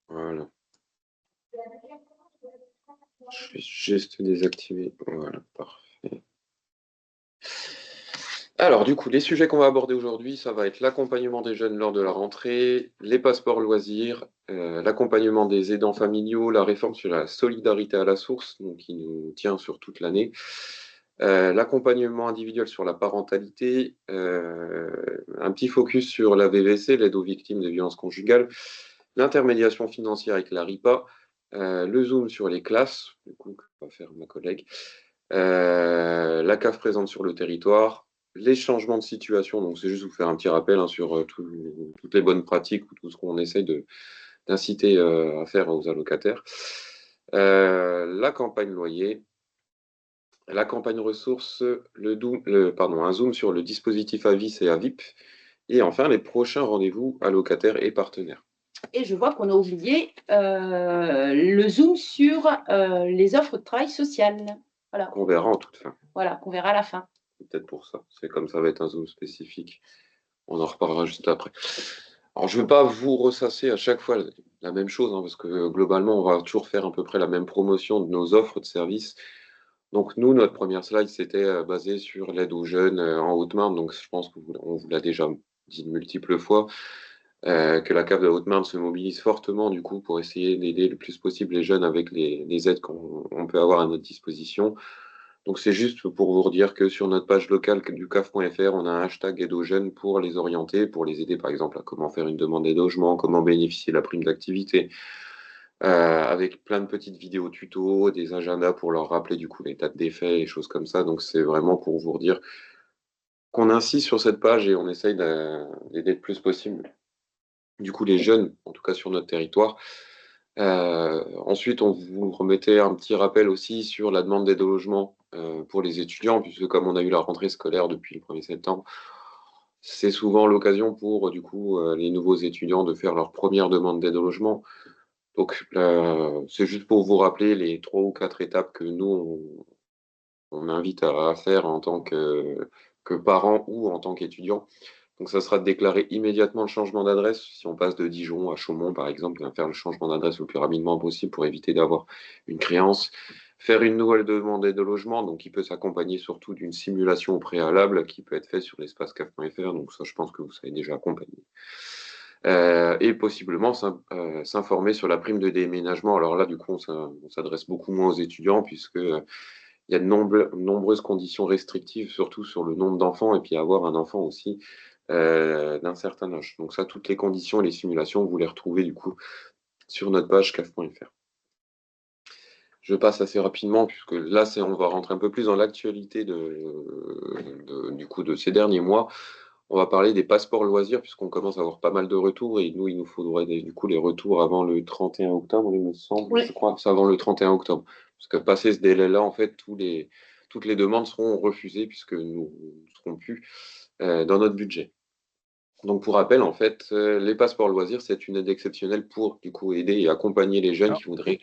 Voilà. Je vais juste désactiver. Voilà, parfait. Alors, du coup, les sujets qu'on va aborder aujourd'hui, ça va être l'accompagnement des jeunes lors de la rentrée, les passeports loisirs, l'accompagnement des aidants familiaux, la réforme sur la solidarité à la source, donc qui nous tient sur toute l'année, l'accompagnement individuel sur la parentalité, un petit focus sur la VVC, l'aide aux victimes de violences conjugales, l'intermédiation financière avec la RIPA, le Zoom sur les classes, du coup, que va faire ma collègue, la CAF présente sur le territoire, les changements de situation, donc c'est juste vous faire un petit rappel sur toutes les bonnes pratiques ou tout ce qu'on essaie d'inciter à faire aux allocataires, la campagne loyer, la campagne ressources, un zoom sur le dispositif AVIS et AVIP, et enfin les prochains rendez-vous allocataires et partenaires. Et je vois qu'on a oublié le zoom sur les offres de travail social. Voilà. Qu'on verra en toute fin. Voilà, qu'on verra à la fin. C'est peut-être pour ça. C'est comme ça va être un zoom spécifique. On en reparlera juste après. Alors, je ne veux pas vous ressasser à chaque fois la même chose, parce que globalement, on va toujours faire à peu près la même promotion de nos offres de services. Donc, nous, notre première slide, c'était basé sur l'aide aux jeunes en Haute-Marne. Donc, je pense qu'on vous l'a déjà dit de multiples fois, que la CAF de Haute-Marne se mobilise fortement, du coup, pour essayer d'aider le plus possible les jeunes avec les aides qu'on peut avoir à notre disposition. Donc c'est juste pour vous redire que sur notre page locale du CAF.fr, on a un hashtag aide aux jeunes pour les orienter, pour les aider par exemple à comment faire une demande d'aide logement, comment bénéficier de la prime d'activité, avec plein de petites vidéos tutos, des agendas pour leur rappeler du coup les dates des faits et choses comme ça. Donc c'est vraiment pour vous redire qu'on insiste sur cette page et on essaye d'aider le plus possible du coup les jeunes, en tout cas sur notre territoire. Ensuite, on vous remettait un petit rappel aussi sur la demande d'aide au logement pour les étudiants, puisque comme on a eu la rentrée scolaire depuis le 1er septembre, c'est souvent l'occasion pour du coup les nouveaux étudiants de faire leur première demande d'aide au logement. Donc, c'est juste pour vous rappeler les 3 ou 4 étapes que nous, on invite à faire en tant que parents ou en tant qu'étudiants. Donc, ça sera de déclarer immédiatement le changement d'adresse. Si on passe de Dijon à Chaumont, par exemple, faire le changement d'adresse le plus rapidement possible pour éviter d'avoir une créance. Faire une nouvelle demande de logement, donc qui peut s'accompagner surtout d'une simulation au préalable qui peut être faite sur l'espace CAF.fr. Donc, ça, je pense que vous savez déjà accompagner. Et possiblement s'informer sur la prime de déménagement. Alors là, du coup, on s'adresse beaucoup moins aux étudiants puisque il y a de nombreuses conditions restrictives, surtout sur le nombre d'enfants, et puis avoir un enfant aussi d'un certain âge. Donc ça, toutes les conditions et les simulations, vous les retrouvez du coup sur notre page caf.fr. Je passe assez rapidement, puisque là, on va rentrer un peu plus dans l'actualité du coup, de ces derniers mois. On va parler des passeports loisirs, puisqu'on commence à avoir pas mal de retours, et nous, il nous faudrait du coup les retours avant le 31 octobre, il me semble. Oui. Je crois que c'est avant le 31 octobre. Parce que passé ce délai-là, en fait, toutes les demandes seront refusées, puisque nous ne serons plus dans notre budget. Donc, pour rappel, en fait, les passeports loisirs, c'est une aide exceptionnelle pour, du coup, aider et accompagner les jeunes qui voudraient...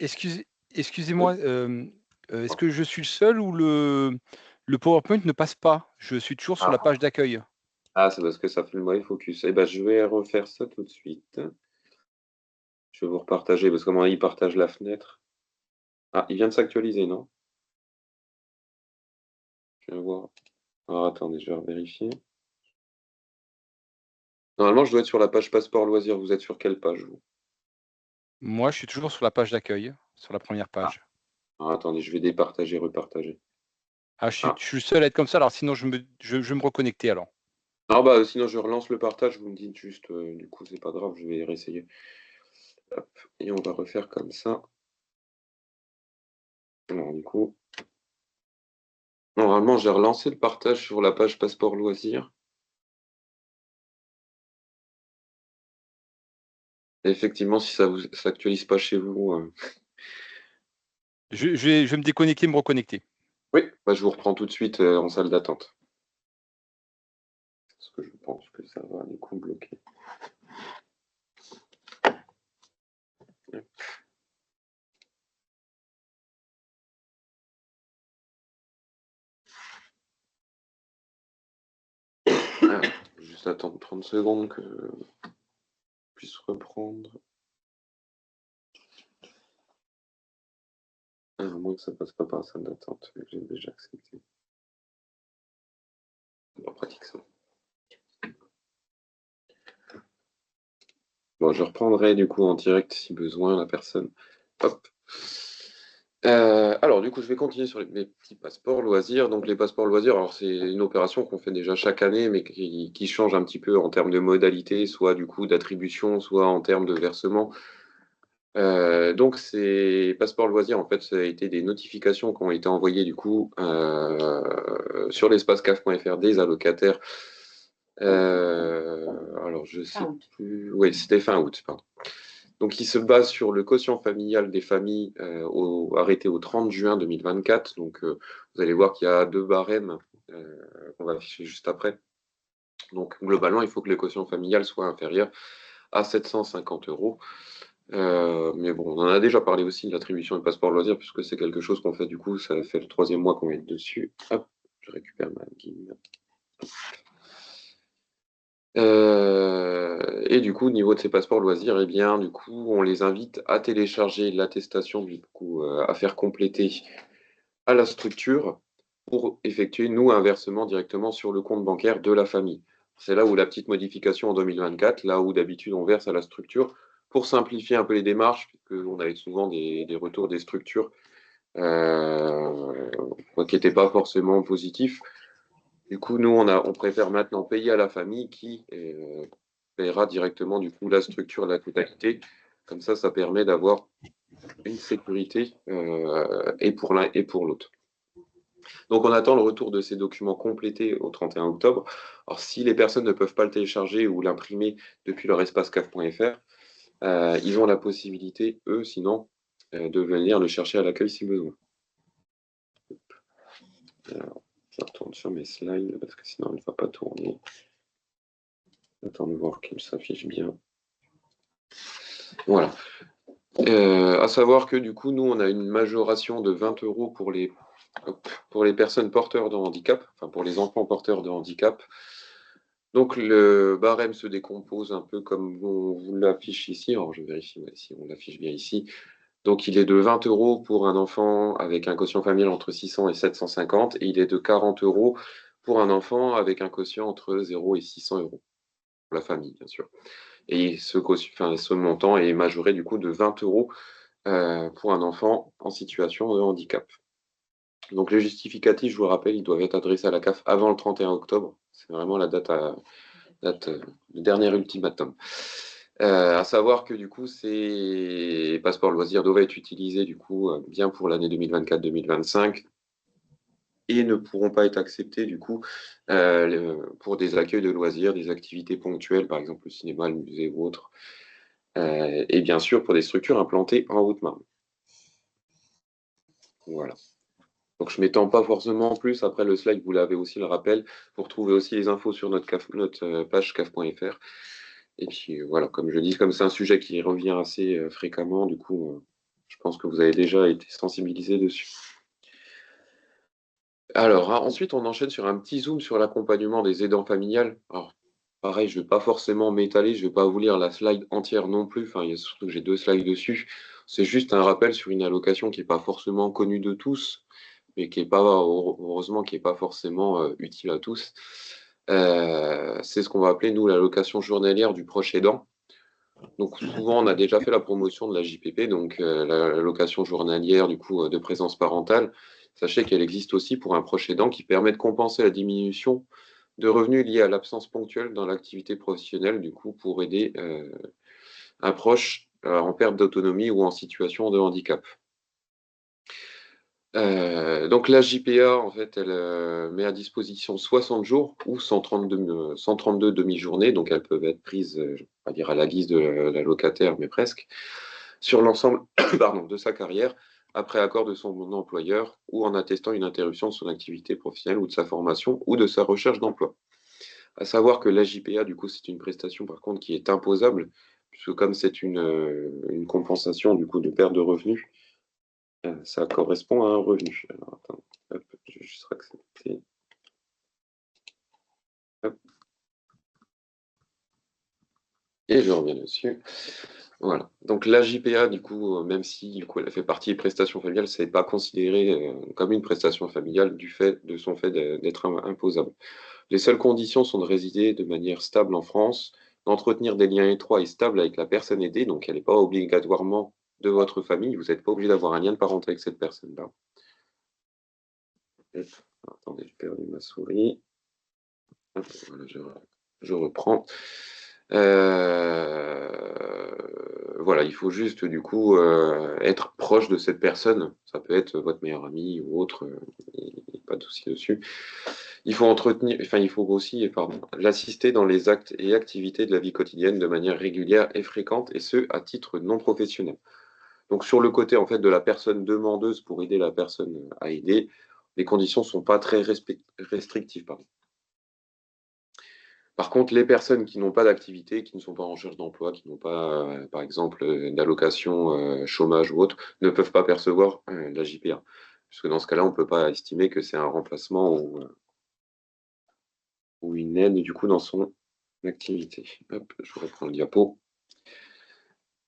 Excusez-moi, est-ce que je suis le seul ou le PowerPoint ne passe pas? Je suis toujours sur la page d'accueil. Ah, c'est parce que ça fait le mauvais focus. Eh ben, je vais refaire ça tout de suite. Je vais vous repartager, parce que moi, il partage la fenêtre. Ah, il vient de s'actualiser, non? Je vais voir. Alors, attendez, je vais vérifier. Normalement, je dois être sur la page passeport loisirs. Vous êtes sur quelle page, vous? Moi, je suis toujours sur la page d'accueil, sur la première page. Alors, attendez, je vais départager, repartager. Ah, je suis le seul à être comme ça, alors sinon je vais me reconnecter alors. Non, bah, sinon, je relance le partage, vous me dites juste, du coup, c'est pas grave, je vais réessayer. Hop, et on va refaire comme ça. Alors, du coup, normalement, j'ai relancé le partage sur la page passeport loisirs. Et effectivement, si ça ne s'actualise pas chez vous... Je vais me déconnecter, me reconnecter. Oui, bah, je vous reprends tout de suite en salle d'attente. Parce que je pense que ça va du coup bloquer. Hop. Alors, juste juste attendre 30 secondes que je puisse reprendre. À moins que ça passe pas par la salle d'attente, que j'ai déjà accepté. Bon, pratique ça. Bon, je reprendrai du coup en direct si besoin la personne. Hop. Alors, du coup, je vais continuer sur les petits passeports loisirs. Donc, les passeports loisirs, alors c'est une opération qu'on fait déjà chaque année, mais qui change un petit peu en termes de modalité, soit du coup d'attribution, soit en termes de versement. Donc, ces passeports loisirs, en fait, ça a été des notifications qui ont été envoyées du coup sur l'espace caf.fr des allocataires. Alors, je sais plus. Oui, c'était fin août, pardon. Donc, il se base sur le quotient familial des familles arrêté au 30 juin 2024. Donc, vous allez voir qu'il y a 2 barèmes qu'on va afficher juste après. Donc, globalement, il faut que le quotient familial soit inférieur à 750 euros. Mais bon, on en a déjà parlé aussi de l'attribution du passeport loisir, puisque c'est quelque chose qu'on fait du coup, ça fait le 3e mois qu'on est dessus. Hop, je récupère ma guille. Et du coup, au niveau de ces passeports loisirs, eh bien, du coup, on les invite à télécharger l'attestation, du coup, à faire compléter à la structure pour effectuer, nous, un versement directement sur le compte bancaire de la famille. C'est là où la petite modification en 2024, là où d'habitude on verse à la structure, pour simplifier un peu les démarches, puisqu'on avait souvent des retours des structures qui n'étaient pas forcément positifs. Du coup, nous, on préfère maintenant payer à la famille qui paiera directement du coup la structure, la totalité. Comme ça permet d'avoir une sécurité et pour l'un et pour l'autre. Donc, on attend le retour de ces documents complétés au 31 octobre. Alors, si les personnes ne peuvent pas le télécharger ou l'imprimer depuis leur espace caf.fr, ils ont la possibilité, eux, sinon, de venir le chercher à l'accueil si besoin. Alors, je retourne sur mes slides parce que sinon, elle ne va pas tourner. Attends de voir qu'il s'affiche bien. Voilà. À savoir que du coup, nous, on a une majoration de 20 euros pour les personnes porteurs de handicap, enfin pour les enfants porteurs de handicap. Donc le barème se décompose un peu comme on vous l'affiche ici. Alors je vérifie si on l'affiche bien ici. Donc il est de 20 euros pour un enfant avec un quotient familial entre 600 et 750, et il est de 40 euros pour un enfant avec un quotient entre 0 et 600 euros, pour la famille bien sûr. Et ce montant est majoré du coup de 20 euros pour un enfant en situation de handicap. Donc les justificatifs, je vous rappelle, ils doivent être adressés à la CAF avant le 31 octobre. C'est vraiment la date, le dernier ultimatum. À savoir que du coup, ces passeports loisirs doivent être utilisés du coup bien pour l'année 2024-2025 et ne pourront pas être acceptés du coup pour des accueils de loisirs, des activités ponctuelles, par exemple le cinéma, le musée ou autre, et bien sûr pour des structures implantées en Haute-Marne. Voilà. Donc je ne m'étends pas forcément en plus. Après le slide, vous l'avez aussi le rappel. Vous retrouvez aussi les infos sur notre page caf.fr. Et puis voilà, comme je dis, comme c'est un sujet qui revient assez fréquemment, du coup, je pense que vous avez déjà été sensibilisé dessus. Alors, ensuite, on enchaîne sur un petit zoom sur l'accompagnement des aidants familiales. Alors, pareil, je ne vais pas forcément m'étaler, je ne vais pas vous lire la slide entière non plus. Enfin, il y a surtout que j'ai 2 slides dessus. C'est juste un rappel sur une allocation qui n'est pas forcément connue de tous, mais qui est pas, heureusement, qui n'est pas forcément utile à tous. C'est ce qu'on va appeler, nous, l'allocation journalière du proche aidant. Donc souvent, on a déjà fait la promotion de la JPP, donc l'allocation journalière du coup de présence parentale. Sachez qu'elle existe aussi pour un proche aidant qui permet de compenser la diminution de revenus liés à l'absence ponctuelle dans l'activité professionnelle, du coup pour aider un proche en perte d'autonomie ou en situation de handicap. Donc la JPA, en fait, elle met à disposition 60 jours ou 132 demi-journées, donc elles peuvent être prises, je vais pas dire à la guise de la locataire, mais presque, sur l'ensemble de sa carrière, après accord de son employeur ou en attestant une interruption de son activité professionnelle ou de sa formation ou de sa recherche d'emploi. À savoir que la JPA, du coup, c'est une prestation par contre qui est imposable, puisque comme c'est une compensation du coup de perte de revenus, ça correspond à un revenu. Alors, attends, hop, je vais juste accepter. Hop. Et je reviens dessus. Voilà. Donc la JPA, du coup, même si du coup, elle fait partie des prestations familiales, c'est pas considéré comme une prestation familiale du fait de son fait d'être imposable. Les seules conditions sont de résider de manière stable en France, d'entretenir des liens étroits et stables avec la personne aidée, donc elle n'est pas obligatoirement de votre famille, vous n'êtes pas obligé d'avoir un lien de parenté avec cette personne-là. Hop, attendez, j'ai perdu ma souris. Hop, voilà, je reprends. Voilà, il faut juste du coup être proche de cette personne. Ça peut être votre meilleur ami ou autre, il n'y a pas de souci dessus. Il faut entretenir, enfin, il faut aussi, pardon, l'assister dans les actes et activités de la vie quotidienne de manière régulière et fréquente, et ce, à titre non professionnel. Donc, sur le côté, en fait, de la personne demandeuse pour aider la personne à aider, les conditions ne sont pas très restrictives, pardon. Par contre, les personnes qui n'ont pas d'activité, qui ne sont pas en recherche d'emploi, qui n'ont pas, par exemple, d'allocation chômage ou autre, ne peuvent pas percevoir la JPA. Puisque dans ce cas-là, on ne peut pas estimer que c'est un remplacement ou une aide, du coup, dans son activité. Hop, je reprends le diapo.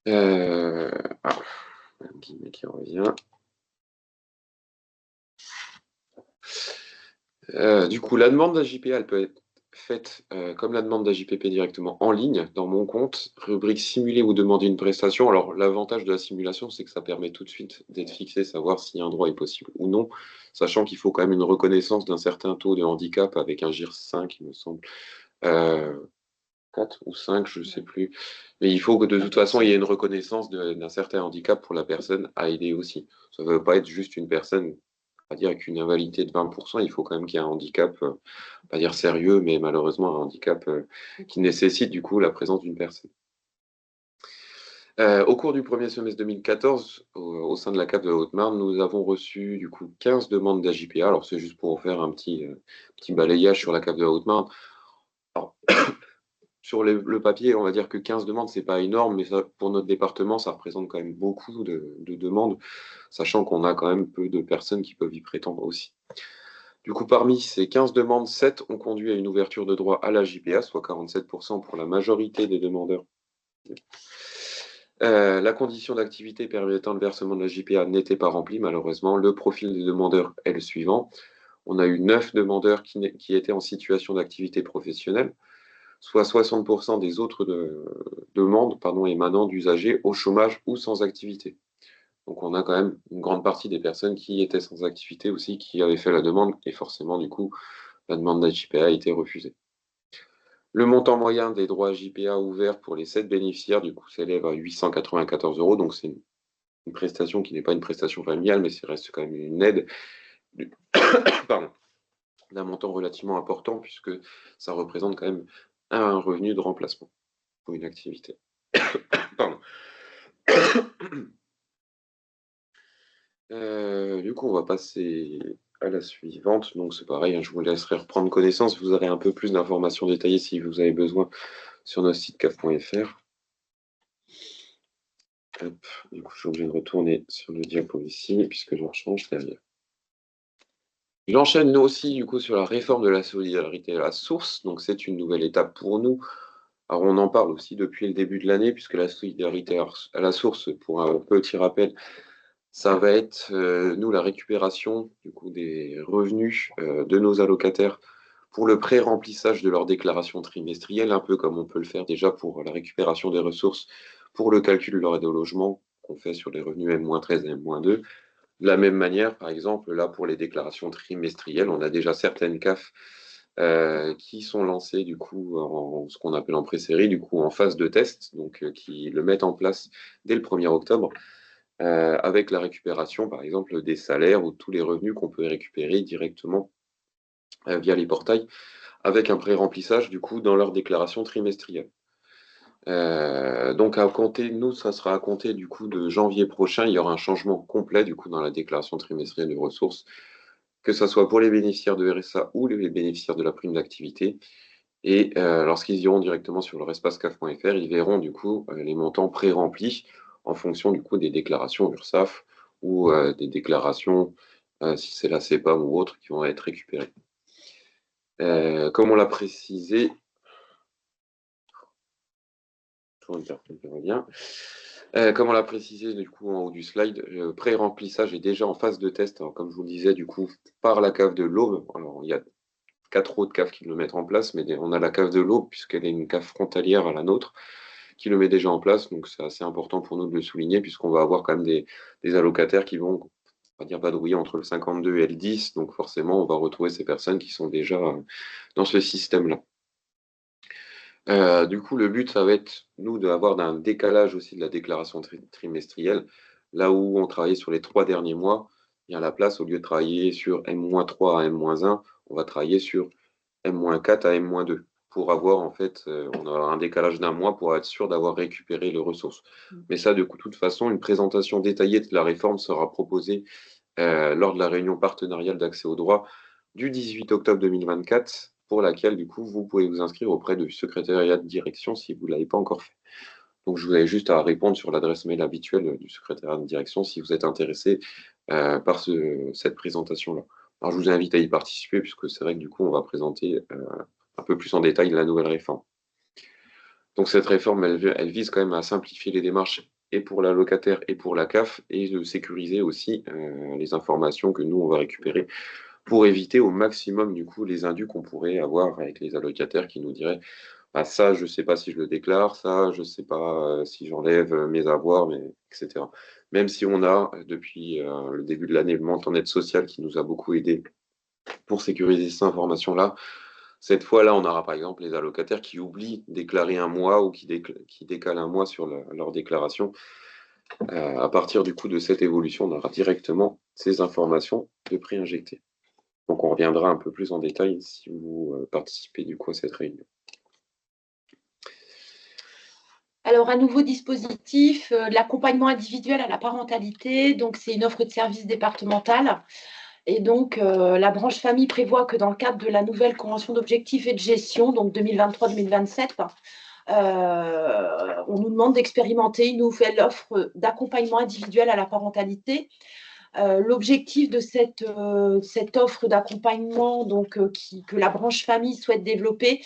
Euh, ah, un guillemet qui revient. Du coup, la demande d'AJPA, elle peut être faite comme la demande d'AJPP directement en ligne, dans mon compte, rubrique simuler ou demander une prestation. Alors, l'avantage de la simulation, c'est que ça permet tout de suite d'être fixé, savoir si un droit est possible ou non, sachant qu'il faut quand même une reconnaissance d'un certain taux de handicap avec un GIR 5, il me semble. Euh, 4 ou 5, je ne sais plus. Mais il faut que de toute façon, il y ait une reconnaissance d'un certain handicap pour la personne à aider aussi. Ça ne veut pas être juste une personne, on va dire, avec une invalidité de 20%, il faut quand même qu'il y ait un handicap, pas dire sérieux, mais malheureusement un handicap qui nécessite du coup la présence d'une personne. Au cours du premier semestre 2014, au sein de la CAF de la Haute-Marne, nous avons reçu du coup 15 demandes d'AJPA. Alors c'est juste pour faire un petit balayage sur la CAF de la Haute-Marne. Alors, sur le papier, on va dire que 15 demandes, c'est pas énorme, mais ça, pour notre département, ça représente quand même beaucoup de demandes, sachant qu'on a quand même peu de personnes qui peuvent y prétendre aussi. Du coup, parmi ces 15 demandes, 7 ont conduit à une ouverture de droit à la JPA, soit 47% pour la majorité des demandeurs. La condition d'activité permettant le versement de la JPA n'était pas remplie, malheureusement. Le profil des demandeurs est le suivant. On a eu 9 demandeurs qui étaient en situation d'activité professionnelle, soit 60% des autres demandes émanant d'usagers au chômage ou sans activité. Donc on a quand même une grande partie des personnes qui étaient sans activité aussi, qui avaient fait la demande, et forcément, du coup, la demande d'JPA a été refusée. Le montant moyen des droits JPA ouverts pour les 7 bénéficiaires, du coup, s'élève à 894 €. Donc c'est une prestation qui n'est pas une prestation familiale, mais ça reste quand même une aide pardon, d'un montant relativement important, puisque ça représente quand même un revenu de remplacement pour une activité. Pardon. Du coup, on va passer à la suivante. Donc, c'est pareil, hein, je vous laisserai reprendre connaissance. Vous aurez un peu plus d'informations détaillées si vous avez besoin sur notre site caf.fr. Du coup, je suis obligé de retourner sur le diapo ici, puisque je change derrière. J'enchaîne nous aussi, du coup, sur la réforme de la solidarité à la source. Donc, c'est une nouvelle étape pour nous. Alors, on en parle aussi depuis le début de l'année, puisque la solidarité à la source, pour un petit rappel, ça va être, nous, la récupération du coup, des revenus de nos allocataires pour le pré-remplissage de leur déclaration trimestrielle, un peu comme on peut le faire déjà pour la récupération des ressources pour le calcul de leur aide au logement qu'on fait sur les revenus M-13 et M-2. De la même manière, par exemple, là, pour les déclarations trimestrielles, on a déjà certaines CAF qui sont lancées du coup en ce qu'on appelle en pré-série, du coup en phase de test, donc qui le mettent en place dès le 1er octobre, avec la récupération, par exemple, des salaires ou tous les revenus qu'on peut récupérer directement via les portails, avec un pré-remplissage du coup dans leur déclaration trimestrielle. Donc à compter, nous, ça sera à compter du coup de janvier prochain, il y aura un changement complet du coup dans la déclaration trimestrielle de ressources, que ce soit pour les bénéficiaires de RSA ou les bénéficiaires de la prime d'activité. Et lorsqu'ils iront directement sur leur espace caf.fr, ils verront du coup les montants pré-remplis en fonction du coup des déclarations URSSAF ou des déclarations, si c'est la CEPAM ou autre, qui vont être récupérées. Comme on l'a précisé, toujours une personne qui revient. Comme on l'a précisé du coup en haut du slide, pré-remplissage est déjà en phase de test. Alors, comme je vous le disais, du coup, par la cave de l'Aube. Alors, il y a 4 autres caves qui le mettent en place, mais on a la cave de l'Aube, puisqu'elle est une cave frontalière à la nôtre, qui le met déjà en place. Donc, c'est assez important pour nous de le souligner, puisqu'on va avoir quand même des allocataires qui vont, on va dire, vadrouiller entre le 52 et le 10. Donc, forcément, on va retrouver ces personnes qui sont déjà dans ce système-là. Du coup, le but, ça va être, nous, d'avoir un décalage aussi de la déclaration trimestrielle. Là où on travaillait sur les 3 derniers mois, il y a la place, au lieu de travailler sur M-3 à M-1, on va travailler sur M-4 à M-2 pour avoir, en fait, on a un décalage d'un mois pour être sûr d'avoir récupéré les ressources. Mais ça, de toute façon, une présentation détaillée de la réforme sera proposée lors de la réunion partenariale d'accès au droit du 18 octobre 2024, pour laquelle, du coup, vous pouvez vous inscrire auprès du secrétariat de direction si vous ne l'avez pas encore fait. Donc, je vous avais juste à répondre sur l'adresse mail habituelle du secrétariat de direction si vous êtes intéressé par cette présentation-là. Alors, je vous invite à y participer, puisque c'est vrai que, du coup, on va présenter un peu plus en détail la nouvelle réforme. Donc, cette réforme, elle vise quand même à simplifier les démarches et pour la locataire et pour la CAF, et de sécuriser aussi les informations que nous, on va récupérer pour éviter au maximum, du coup, les indus qu'on pourrait avoir avec les allocataires qui nous diraient ah, ça, je ne sais pas si je le déclare, ça, je ne sais pas si j'enlève mes avoirs, mais, etc. Même si on a, depuis le début de l'année, le montant d'aide sociale qui nous a beaucoup aidé pour sécuriser ces informations-là, cette fois-là, on aura par exemple les allocataires qui oublient de déclarer un mois ou qui décalent un mois sur leur déclaration. À partir du coup de cette évolution, on aura directement ces informations de pré-injectées. Donc on reviendra un peu plus en détail si vous participez du coup à cette réunion. Alors, un nouveau dispositif, l'accompagnement individuel à la parentalité. Donc, c'est une offre de service départementale. Et donc, la branche famille prévoit que dans le cadre de la nouvelle convention d'objectifs et de gestion, donc 2023-2027, on nous demande d'expérimenter une nouvelle offre d'accompagnement individuel à la parentalité. L'objectif de cette offre d'accompagnement que la branche famille souhaite développer,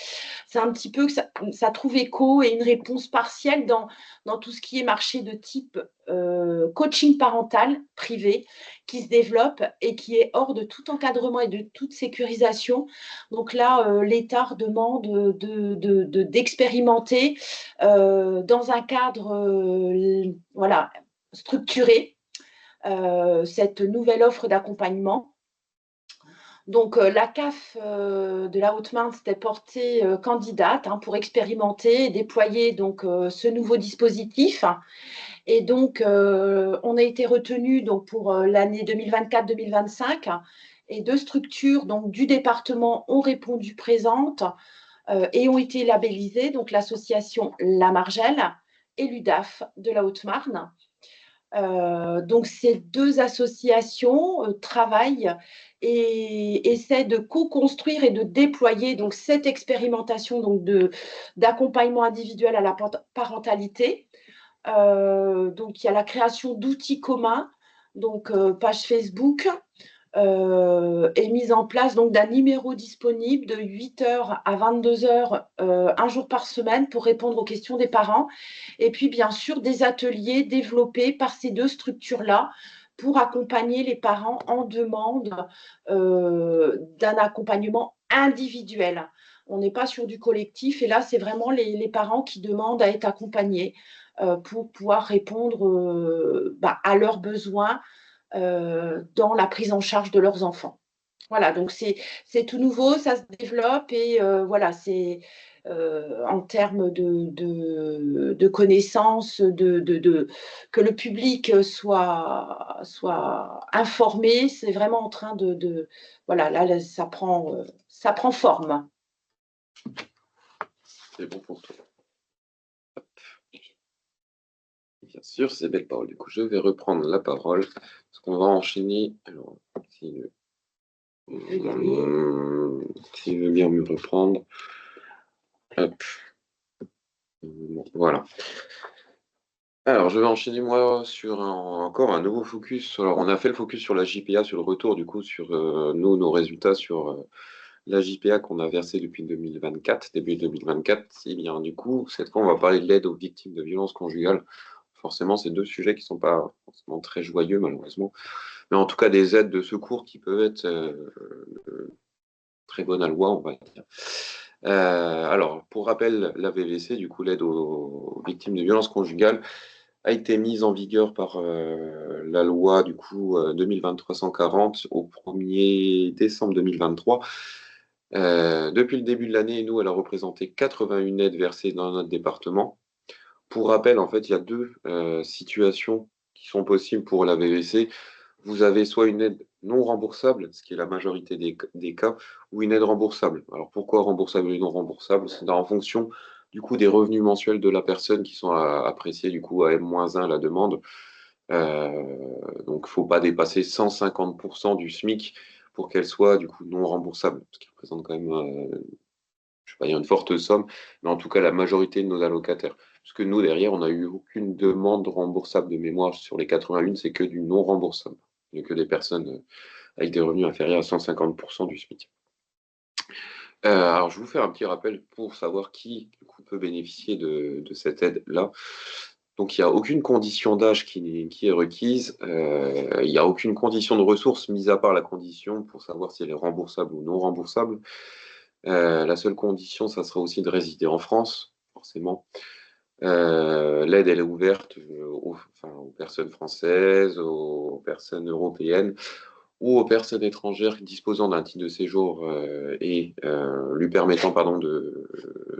c'est un petit peu que ça trouve écho et une réponse partielle dans tout ce qui est marché de type coaching parental privé qui se développe et qui est hors de tout encadrement et de toute sécurisation. Donc là, l'État demande d'expérimenter dans un cadre voilà, structuré cette nouvelle offre d'accompagnement. Donc, la CAF de la Haute-Marne s'était portée candidate pour expérimenter et déployer donc, ce nouveau dispositif. Et donc, on a été retenu donc, pour l'année 2024-2025 et 2 structures donc, du département ont répondu présentes et ont été labellisées, donc l'association La Margelle et l'UDAF de la Haute-Marne. Donc, ces 2 associations travaillent et essaient de co-construire et de déployer donc, cette expérimentation donc, d'accompagnement individuel à la parentalité. Donc, il y a la création d'outils communs, donc page Facebook, est mise en place donc, d'un numéro disponible de 8h à 22h, un jour par semaine pour répondre aux questions des parents. Et puis, bien sûr, des ateliers développés par ces 2 structures-là pour accompagner les parents en demande d'un accompagnement individuel. On n'est pas sur du collectif. Et là, c'est vraiment les parents qui demandent à être accompagnés pour pouvoir répondre à leurs besoins dans la prise en charge de leurs enfants. Voilà, donc c'est tout nouveau, ça se développe et voilà, c'est en termes de connaissances, que le public soit informé, c'est vraiment en train voilà, là, ça prend forme. C'est bon pour toi. Bien sûr, c'est belle parole. Du coup, je vais reprendre la parole parce qu'on va enchaîner. Alors, s'il veut bien me reprendre. Hop. Voilà. Alors, je vais enchaîner moi sur encore un nouveau focus. Alors, on a fait le focus sur la JPA, sur le retour, du coup, sur nos résultats sur la JPA qu'on a versée depuis 2024, début 2024, eh bien, du coup, cette fois, on va parler de l'aide aux victimes de violences conjugales. Forcément, c'est deux sujets qui ne sont pas forcément très joyeux, malheureusement, mais en tout cas des aides de secours qui peuvent être très bonnes à loi, on va dire. Alors, pour rappel, la VVC, du coup, l'aide aux victimes de violences conjugales, a été mise en vigueur par la loi du coup 2023-140 au 1er décembre 2023. Depuis le début de l'année, nous, elle a représenté 81 aides versées dans notre département. Pour rappel, en fait, il y a deux situations qui sont possibles pour la VVC. Vous avez soit une aide non remboursable, ce qui est la majorité des cas, ou une aide remboursable. Alors pourquoi remboursable et non remboursable? C'est en fonction du coup des revenus mensuels de la personne qui sont appréciés du coup à M-1 la demande. Donc il ne faut pas dépasser 150% du SMIC pour qu'elle soit du coup non remboursable, ce qui représente quand même je sais pas dire une forte somme, mais en tout cas la majorité de nos allocataires. Parce que nous, derrière, on n'a eu aucune demande remboursable de mémoire sur les 81, c'est que du non remboursable. Il n'y a que des personnes avec des revenus inférieurs à 150% du SMIC. Alors, je vais vous faire un petit rappel pour savoir qui du coup, peut bénéficier de cette aide-là. Donc, il n'y a aucune condition d'âge qui est requise. Il n'y a aucune condition de ressources, mis à part la condition pour savoir si elle est remboursable ou non remboursable. La seule condition, ça sera aussi de résider en France, forcément. L'aide, elle est ouverte aux personnes françaises, aux personnes européennes ou aux personnes étrangères disposant d'un titre de séjour et lui permettant de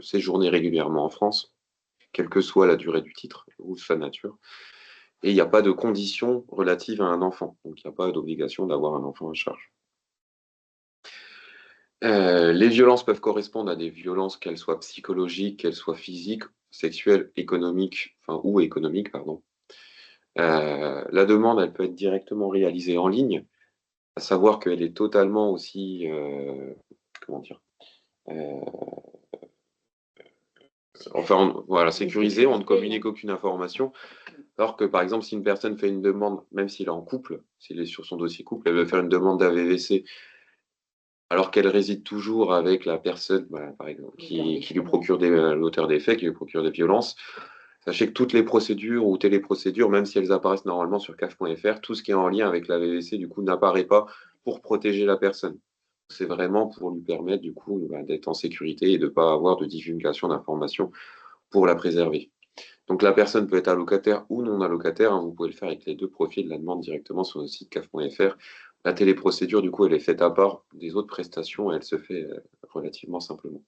séjourner régulièrement en France, quelle que soit la durée du titre ou sa nature. Et il n'y a pas de conditions relatives à un enfant, donc il n'y a pas d'obligation d'avoir un enfant à charge. Les violences peuvent correspondre à des violences, qu'elles soient psychologiques, qu'elles soient physiques, sexuelles, économiques, ou économiques, pardon. La demande, elle peut être directement réalisée en ligne, à savoir qu'elle est totalement aussi, comment dire, euh, voilà, sécurisée, on ne communique aucune information. Alors que, par exemple, si une personne fait une demande, même s'il est en couple, s'il est sur son dossier couple, elle veut faire une demande d'AVVC, alors qu'elle réside toujours avec la personne, voilà, par exemple, qui lui procure l'auteur des faits, qui lui procure des violences. Sachez que toutes les procédures ou téléprocédures, même si elles apparaissent normalement sur CAF.fr, tout ce qui est en lien avec la VVC, du coup, n'apparaît pas pour protéger la personne. C'est vraiment pour lui permettre, du coup, d'être en sécurité et de ne pas avoir de divulgation d'informations pour la préserver. Donc la personne peut être allocataire ou non allocataire, hein, vous pouvez le faire avec les deux profils de la demande directement sur le site CAF.fr. La téléprocédure, du coup, elle est faite à part des autres prestations et elle se fait relativement simplement.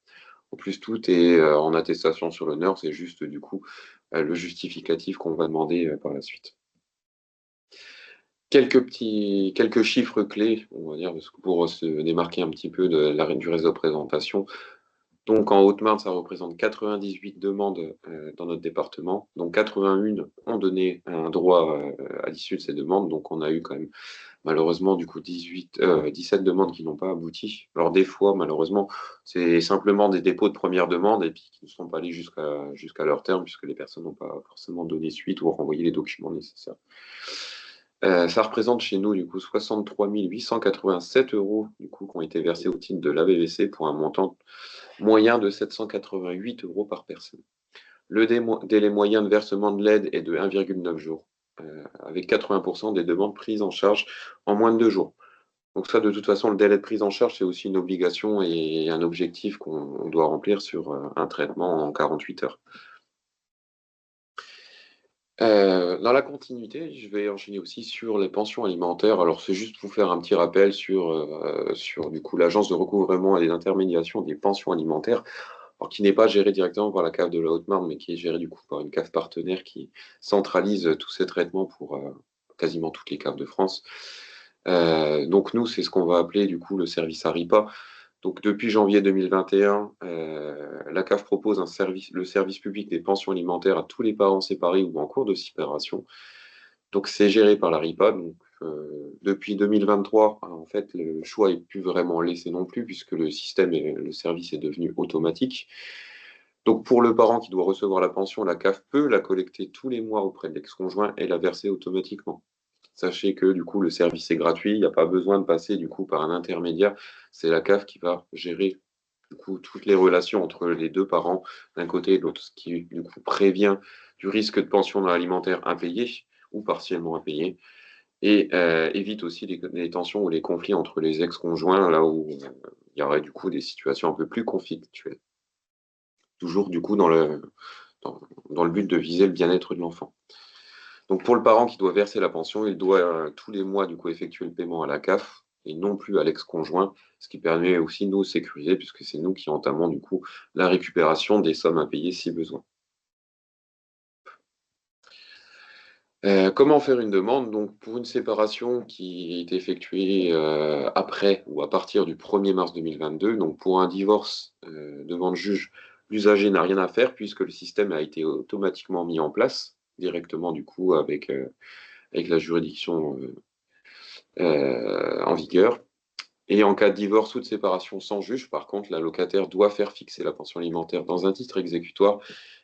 En plus, tout est en attestation sur l'honneur, c'est juste du coup le justificatif qu'on va demander par la suite. Quelques chiffres clés, on va dire, pour se démarquer un petit peu du réseau de présentation. Donc en Haute-Marne, ça représente 98 demandes dans notre département. Donc 81 ont donné un droit à l'issue de ces demandes. Donc on a eu quand même malheureusement du coup 17 demandes qui n'ont pas abouti. Alors des fois, malheureusement, c'est simplement des dépôts de première demande et puis qui ne sont pas allés jusqu'à leur terme puisque les personnes n'ont pas forcément donné suite ou renvoyé les documents nécessaires. Ça représente chez nous du coup 63 887 euros du coup, qui ont été versés au titre de l'AVVC pour un montant moyen de 788 euros par personne. Le délai moyen de versement de l'aide est de 1,9 jours, avec 80% des demandes prises en charge en moins de 2 jours. Donc ça, de toute façon, le délai de prise en charge, c'est aussi une obligation et un objectif qu'on doit remplir sur un traitement en 48 heures. Dans la continuité, je vais enchaîner aussi sur les pensions alimentaires. Alors, c'est juste pour faire un petit rappel sur du coup l'agence de recouvrement et d'intermédiation des pensions alimentaires, alors qui n'est pas gérée directement par la CAF de la Haute-Marne, mais qui est gérée du coup par une CAF partenaire qui centralise tous ces traitements pour quasiment toutes les CAF de France. Donc nous, c'est ce qu'on va appeler du coup le service ARIPA. Donc depuis janvier 2021, la CAF propose le service public des pensions alimentaires à tous les parents séparés ou en cours de séparation. Donc c'est géré par l'ARIPA. Donc depuis 2023, en fait, le choix n'est plus vraiment laissé non plus puisque le système et le service est devenu automatique. Donc pour le parent qui doit recevoir la pension, la CAF peut la collecter tous les mois auprès de l'ex-conjoint et la verser automatiquement. Sachez que du coup, le service est gratuit, il n'y a pas besoin de passer du coup par un intermédiaire. C'est la CAF qui va gérer du coup toutes les relations entre les deux parents d'un côté et de l'autre, ce qui du coup prévient du risque de pension non alimentaire impayée ou partiellement impayée et évite aussi les tensions ou les conflits entre les ex-conjoints, là où il y aurait du coup des situations un peu plus conflictuelles. Toujours du coup dans le but de viser le bien-être de l'enfant. Donc pour le parent qui doit verser la pension, il doit tous les mois du coup effectuer le paiement à la CAF et non plus à l'ex-conjoint, ce qui permet aussi de nous sécuriser puisque c'est nous qui entamons du coup la récupération des sommes impayées si besoin. Comment faire une demande? Donc, pour une séparation qui est effectuée après ou à partir du 1er mars 2022, donc pour un divorce devant le juge, l'usager n'a rien à faire puisque le système a été automatiquement mis en place directement du coup avec la juridiction en vigueur. Et en cas de divorce ou de séparation sans juge, par contre, la locataire doit faire fixer la pension alimentaire dans un titre exécutoire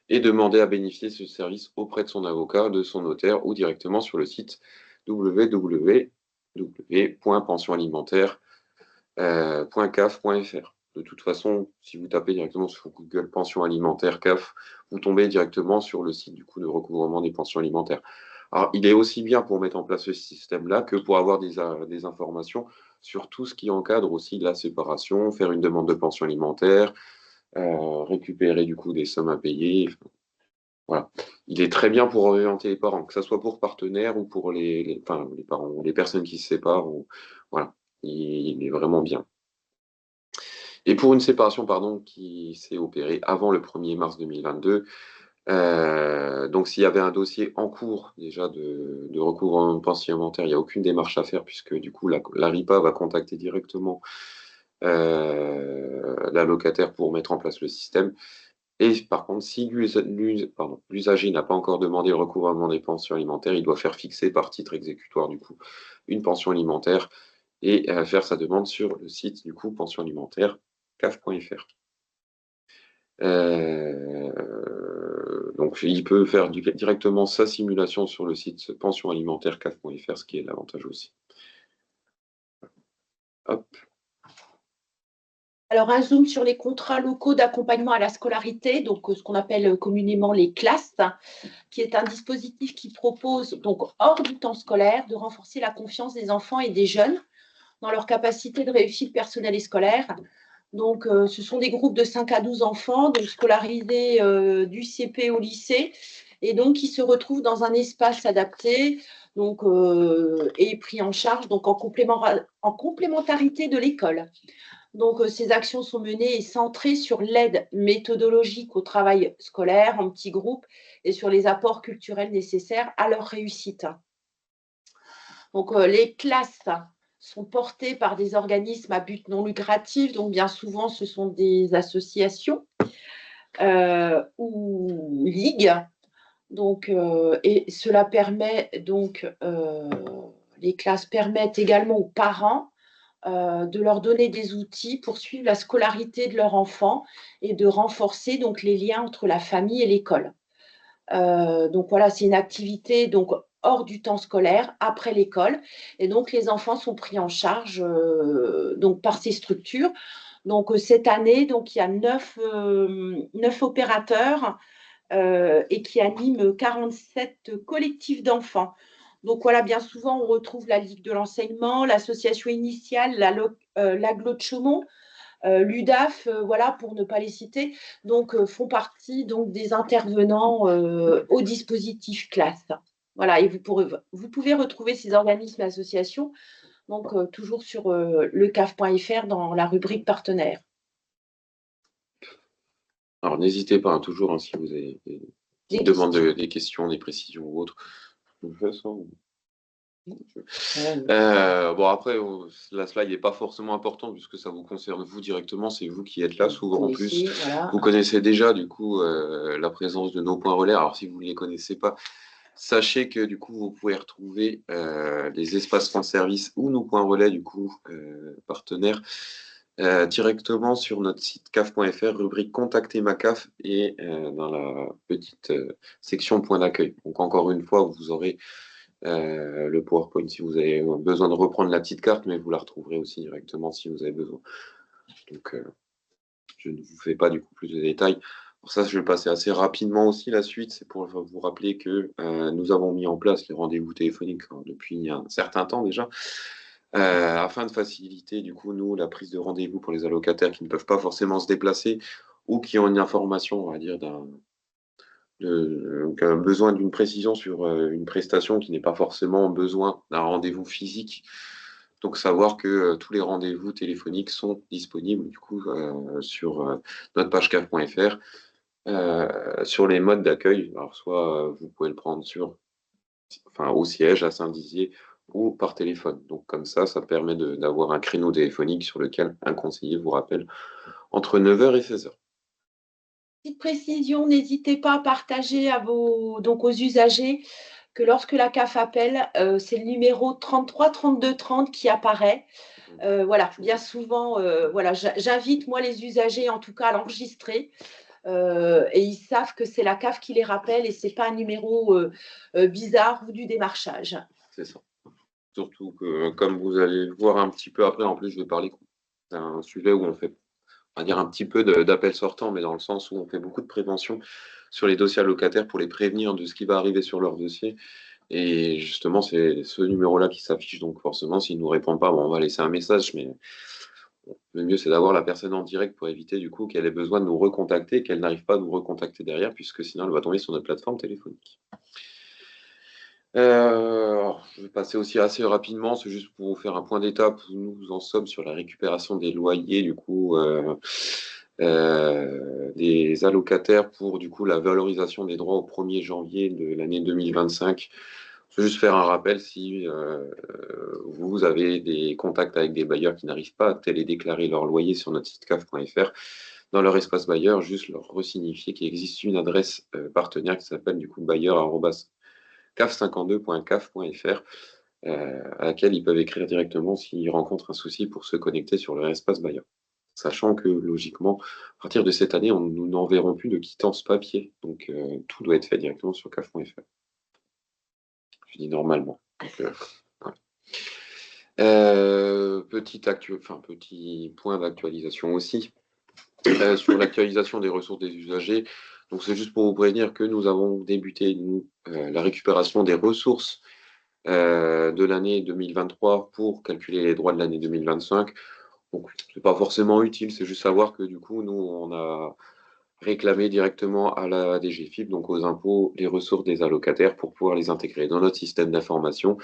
et demander à bénéficier de ce service auprès de son avocat, de son notaire ou directement sur le site www.pensionalimentaire.caf.fr. De toute façon, si vous tapez directement sur Google pension alimentaire CAF, vous tombez directement sur le site du coup de recouvrement des pensions alimentaires. Alors, il est aussi bien pour mettre en place ce système-là que pour avoir des informations sur tout ce qui encadre aussi la séparation, faire une demande de pension alimentaire, récupérer du coup des sommes à payer. Voilà. Il est très bien pour orienter les parents, que ce soit pour partenaires ou pour les parents, ou les personnes qui se séparent. Voilà. Il est vraiment bien. Et pour une séparation pardon, qui s'est opérée avant le 1er mars 2022, donc s'il y avait un dossier en cours déjà de recouvrement de pension alimentaire, il n'y a aucune démarche à faire puisque du coup la RIPA va contacter directement la locataire pour mettre en place le système. Et par contre, si l'usager n'a pas encore demandé le recouvrement des pensions alimentaires, il doit faire fixer par titre exécutoire du coup une pension alimentaire et faire sa demande sur le site du coup pension alimentaire caf.fr. Donc il peut faire directement sa simulation sur le site pension alimentaire caf.fr, ce qui est l'avantage aussi. Hop. Alors, un zoom sur les contrats locaux d'accompagnement à la scolarité, donc ce qu'on appelle communément les classes, qui est un dispositif qui propose, donc hors du temps scolaire, de renforcer la confiance des enfants et des jeunes dans leur capacité de réussite personnelle et scolaire. Donc, ce sont des groupes de 5 à 12 enfants, donc scolarisés du CP au lycée, et donc qui se retrouvent dans un espace adapté, donc, et pris en charge donc en complémentarité de l'école. Donc, ces actions sont menées et centrées sur l'aide méthodologique au travail scolaire en petits groupes et sur les apports culturels nécessaires à leur réussite. Donc, les classes sont portées par des organismes à but non lucratif, donc bien souvent, ce sont des associations ou ligues. Donc, et cela permet donc, les classes permettent également aux parents de leur donner des outils pour suivre la scolarité de leur enfant et de renforcer donc les liens entre la famille et l'école. Donc voilà, c'est une activité donc hors du temps scolaire, après l'école, et donc les enfants sont pris en charge donc par ces structures. Donc cette année, donc il y a 9 opérateurs et qui animent 47 collectifs d'enfants. Donc voilà, bien souvent, on retrouve la Ligue de l'enseignement, l'association initiale, l'Aglo de Chaumont, l'UDAF, voilà, pour ne pas les citer, donc font partie donc, des intervenants au dispositif classe. Voilà, et vous pouvez retrouver ces organismes et associations donc, toujours sur le caf.fr dans la rubrique partenaires. Alors n'hésitez pas, toujours, si vous avez des demandes, des questions, des précisions ou autres. Bon, après, la slide n'est pas forcément importante puisque ça vous concerne vous directement, c'est vous qui êtes là souvent en plus. Voilà. Vous connaissez déjà du coup la présence de nos points relais. Alors si vous ne les connaissez pas, sachez que du coup vous pouvez retrouver les espaces France Service ou nos points relais du coup partenaires directement sur notre site caf.fr, rubrique Contacter ma CAF et dans la petite section point d'accueil. Donc encore une fois, vous aurez le PowerPoint si vous avez besoin de reprendre la petite carte, mais vous la retrouverez aussi directement si vous avez besoin. Donc, je ne vous fais pas du coup plus de détails. Pour ça, je vais passer assez rapidement aussi la suite. C'est pour vous rappeler que nous avons mis en place les rendez-vous téléphoniques depuis un certain temps déjà, afin de faciliter du coup nous la prise de rendez-vous pour les allocataires qui ne peuvent pas forcément se déplacer ou qui ont une information, on va dire, besoin d'une précision sur une prestation qui n'est pas forcément besoin d'un rendez-vous physique. Donc savoir que tous les rendez-vous téléphoniques sont disponibles du coup sur notre page caf.fr sur les modes d'accueil. Alors soit vous pouvez le prendre au siège à Saint-Dizier ou par téléphone. Donc comme ça permet d'avoir un créneau téléphonique sur lequel un conseiller vous rappelle entre 9h et 16h. Petite précision, n'hésitez pas à partager aux usagers que lorsque la CAF appelle, c'est le numéro 33 32 30 qui apparaît. Voilà, bien souvent, voilà, j'invite moi les usagers en tout cas à l'enregistrer et ils savent que c'est la CAF qui les rappelle et c'est pas un numéro bizarre ou du démarchage. C'est ça. Surtout que, comme vous allez le voir un petit peu après, en plus je vais parler d'un sujet où on fait, on va dire, un petit peu d'appel sortant, mais dans le sens où on fait beaucoup de prévention sur les dossiers allocataires pour les prévenir de ce qui va arriver sur leur dossier. Et justement, c'est ce numéro-là qui s'affiche. Donc forcément, s'il ne nous répond pas, bon, on va laisser un message, mais bon, le mieux, c'est d'avoir la personne en direct pour éviter du coup qu'elle ait besoin de nous recontacter et qu'elle n'arrive pas à nous recontacter derrière, puisque sinon, elle va tomber sur notre plateforme téléphonique. Je vais passer aussi assez rapidement, c'est juste pour vous faire un point d'étape où nous en sommes sur la récupération des loyers, du coup, des allocataires pour du coup la valorisation des droits au 1er janvier de l'année 2025. Je vais juste faire un rappel si vous avez des contacts avec des bailleurs qui n'arrivent pas à télédéclarer leur loyer sur notre site caf.fr. Dans leur espace bailleur, juste leur resignifier qu'il existe une adresse partenaire qui s'appelle du coup bailleur@caf52.caf.fr à laquelle ils peuvent écrire directement s'ils rencontrent un souci pour se connecter sur leur espace bailleur. Sachant que, logiquement, à partir de cette année, nous n'enverrons plus de quittance papier. Donc, tout doit être fait directement sur caf.fr. Je dis normalement. Donc, voilà. Petit point d'actualisation aussi sur l'actualisation des ressources des usagers. Donc, c'est juste pour vous prévenir que nous avons débuté, la récupération des ressources de l'année 2023 pour calculer les droits de l'année 2025. Donc, c'est pas forcément utile, c'est juste savoir que du coup, nous, on a réclamé directement à la DGFiP, donc aux impôts, les ressources des allocataires pour pouvoir les intégrer dans notre système d'information.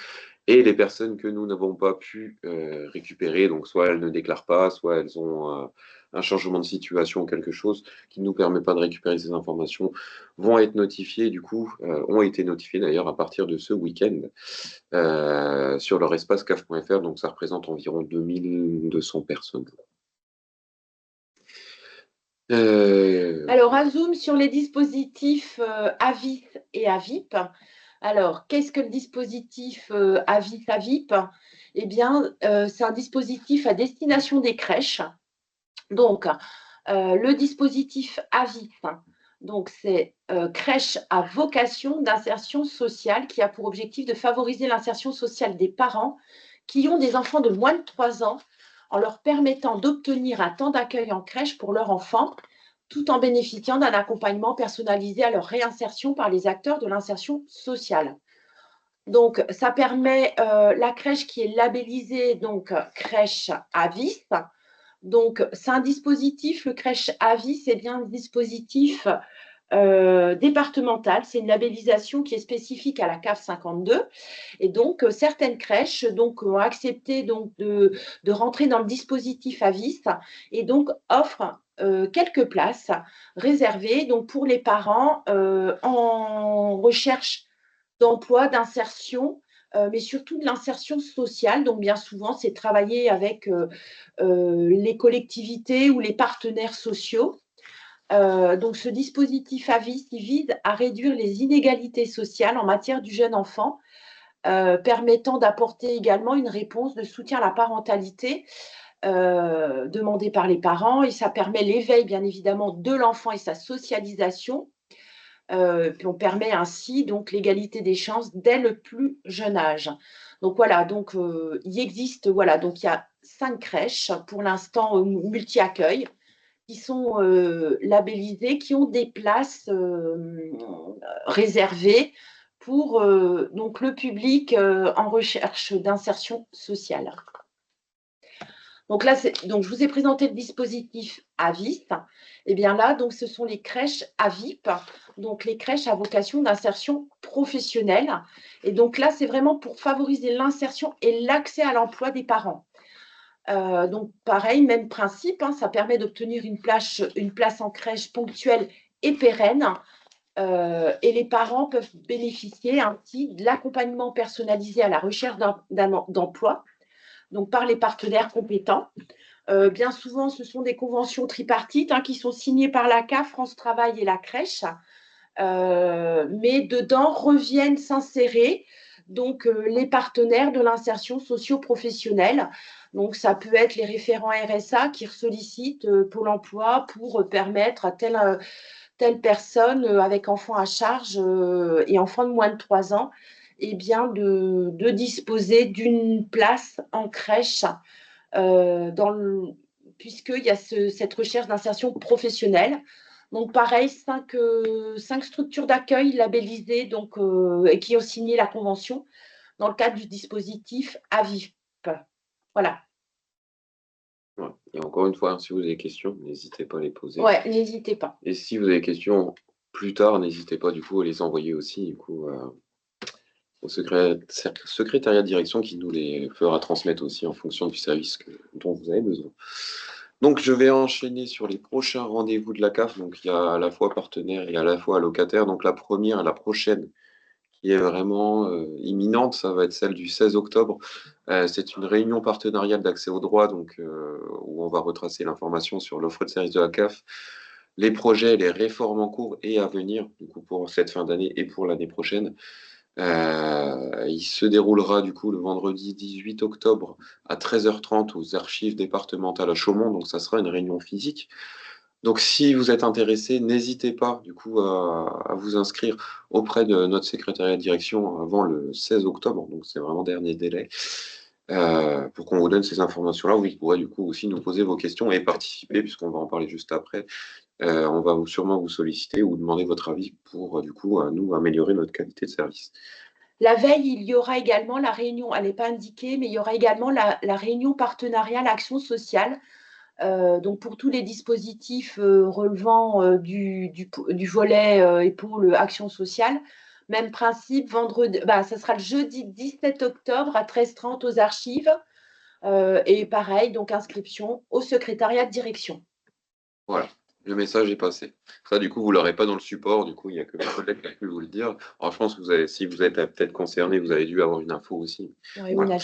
Et les personnes que nous n'avons pas pu récupérer, donc soit elles ne déclarent pas, soit elles ont un changement de situation ou quelque chose qui ne nous permet pas de récupérer ces informations, vont être notifiées, du coup, ont été notifiées d'ailleurs à partir de ce week-end sur leur espace caf.fr, donc ça représente environ 2200 personnes. Alors, un zoom sur les dispositifs AVIS et AVIP. Alors, qu'est-ce que le dispositif AVIS-AVIP? Eh bien, c'est un dispositif à destination des crèches. Donc, le dispositif AVIS, donc c'est crèche à vocation d'insertion sociale qui a pour objectif de favoriser l'insertion sociale des parents qui ont des enfants de moins de 3 ans en leur permettant d'obtenir un temps d'accueil en crèche pour leur enfant tout en bénéficiant d'un accompagnement personnalisé à leur réinsertion par les acteurs de l'insertion sociale. Donc, ça permet la crèche qui est labellisée donc crèche AVIS. Donc, c'est un dispositif, le crèche AVIS, c'est bien un dispositif départemental. C'est une labellisation qui est spécifique à la CAF 52. Et donc, certaines crèches ont accepté de rentrer dans le dispositif AVIS et donc offrent quelques places réservées donc, pour les parents en recherche d'emploi, d'insertion, mais surtout de l'insertion sociale. Donc, bien souvent, c'est travailler avec les collectivités ou les partenaires sociaux. Donc, ce dispositif AVIS il vise à réduire les inégalités sociales en matière du jeune enfant, permettant d'apporter également une réponse de soutien à la parentalité demandée par les parents. Et ça permet l'éveil, bien évidemment, de l'enfant et sa socialisation. Puis on permet ainsi donc l'égalité des chances dès le plus jeune âge. Donc voilà, donc il existe, voilà, donc il y a 5 crèches pour l'instant multi-accueil qui sont labellisées, qui ont des places réservées pour donc le public en recherche d'insertion sociale. Donc là, donc je vous ai présenté le dispositif AVIP. Et bien là, donc ce sont les crèches AVIP, donc les crèches à vocation d'insertion professionnelle. Et donc là, c'est vraiment pour favoriser l'insertion et l'accès à l'emploi des parents. Donc pareil, même principe, hein, ça permet d'obtenir une place en crèche ponctuelle et pérenne. Et les parents peuvent bénéficier ainsi de l'accompagnement personnalisé à la recherche d'emploi, donc par les partenaires compétents. Bien souvent, ce sont des conventions tripartites qui sont signées par la CAF, France Travail et la crèche. Mais dedans reviennent s'insérer donc les partenaires de l'insertion socio-professionnelle. Donc ça peut être les référents RSA qui sollicitent Pôle emploi pour permettre à telle personne avec enfant à charge et enfant de moins de 3 ans eh bien de disposer d'une place en crèche puisqu'il y a cette recherche d'insertion professionnelle. Donc, pareil, 5 structures d'accueil labellisées donc, et qui ont signé la convention dans le cadre du dispositif AVIP. Voilà. Ouais. Et encore une fois, hein, si vous avez des questions, n'hésitez pas à les poser. Ouais, n'hésitez pas. Et si vous avez des questions plus tard, n'hésitez pas du coup à les envoyer aussi du coup, au secrétariat de direction qui nous les fera transmettre aussi en fonction du service dont vous avez besoin. Donc, je vais enchaîner sur les prochains rendez-vous de la CAF. Donc, il y a à la fois partenaires et à la fois allocataires. Donc, la première et la prochaine qui est vraiment imminente, ça va être celle du 16 octobre. C'est une réunion partenariale d'accès au droit, donc, où on va retracer l'information sur l'offre de service de la CAF, les projets, les réformes en cours et à venir, du coup, pour cette fin d'année et pour l'année prochaine. Il se déroulera du coup le vendredi 18 octobre à 13h30 aux archives départementales à Chaumont, donc ça sera une réunion physique. Donc si vous êtes intéressé, n'hésitez pas du coup à vous inscrire auprès de notre secrétariat de direction avant le 16 octobre, donc c'est vraiment dernier délai, pour qu'on vous donne ces informations-là. Vous pourrez du coup aussi nous poser vos questions et participer, puisqu'on va en parler juste après. On va sûrement vous solliciter ou demander votre avis pour du coup nous améliorer notre qualité de service. La veille, il y aura également la réunion, elle n'est pas indiquée, mais il y aura également la réunion partenariale action sociale. Donc pour tous les dispositifs relevant du volet épaule action sociale, même principe, vendredi, ça sera le jeudi 17 octobre à 13h30 aux archives. Et pareil, donc inscription au secrétariat de direction. Voilà, le message est passé. Ça, du coup, vous ne l'aurez pas dans le support. Du coup, il n'y a que mes collègues qui a pu vous le dire. Alors, je pense que si vous êtes peut-être concerné, vous avez dû avoir une info aussi. Oui, voilà.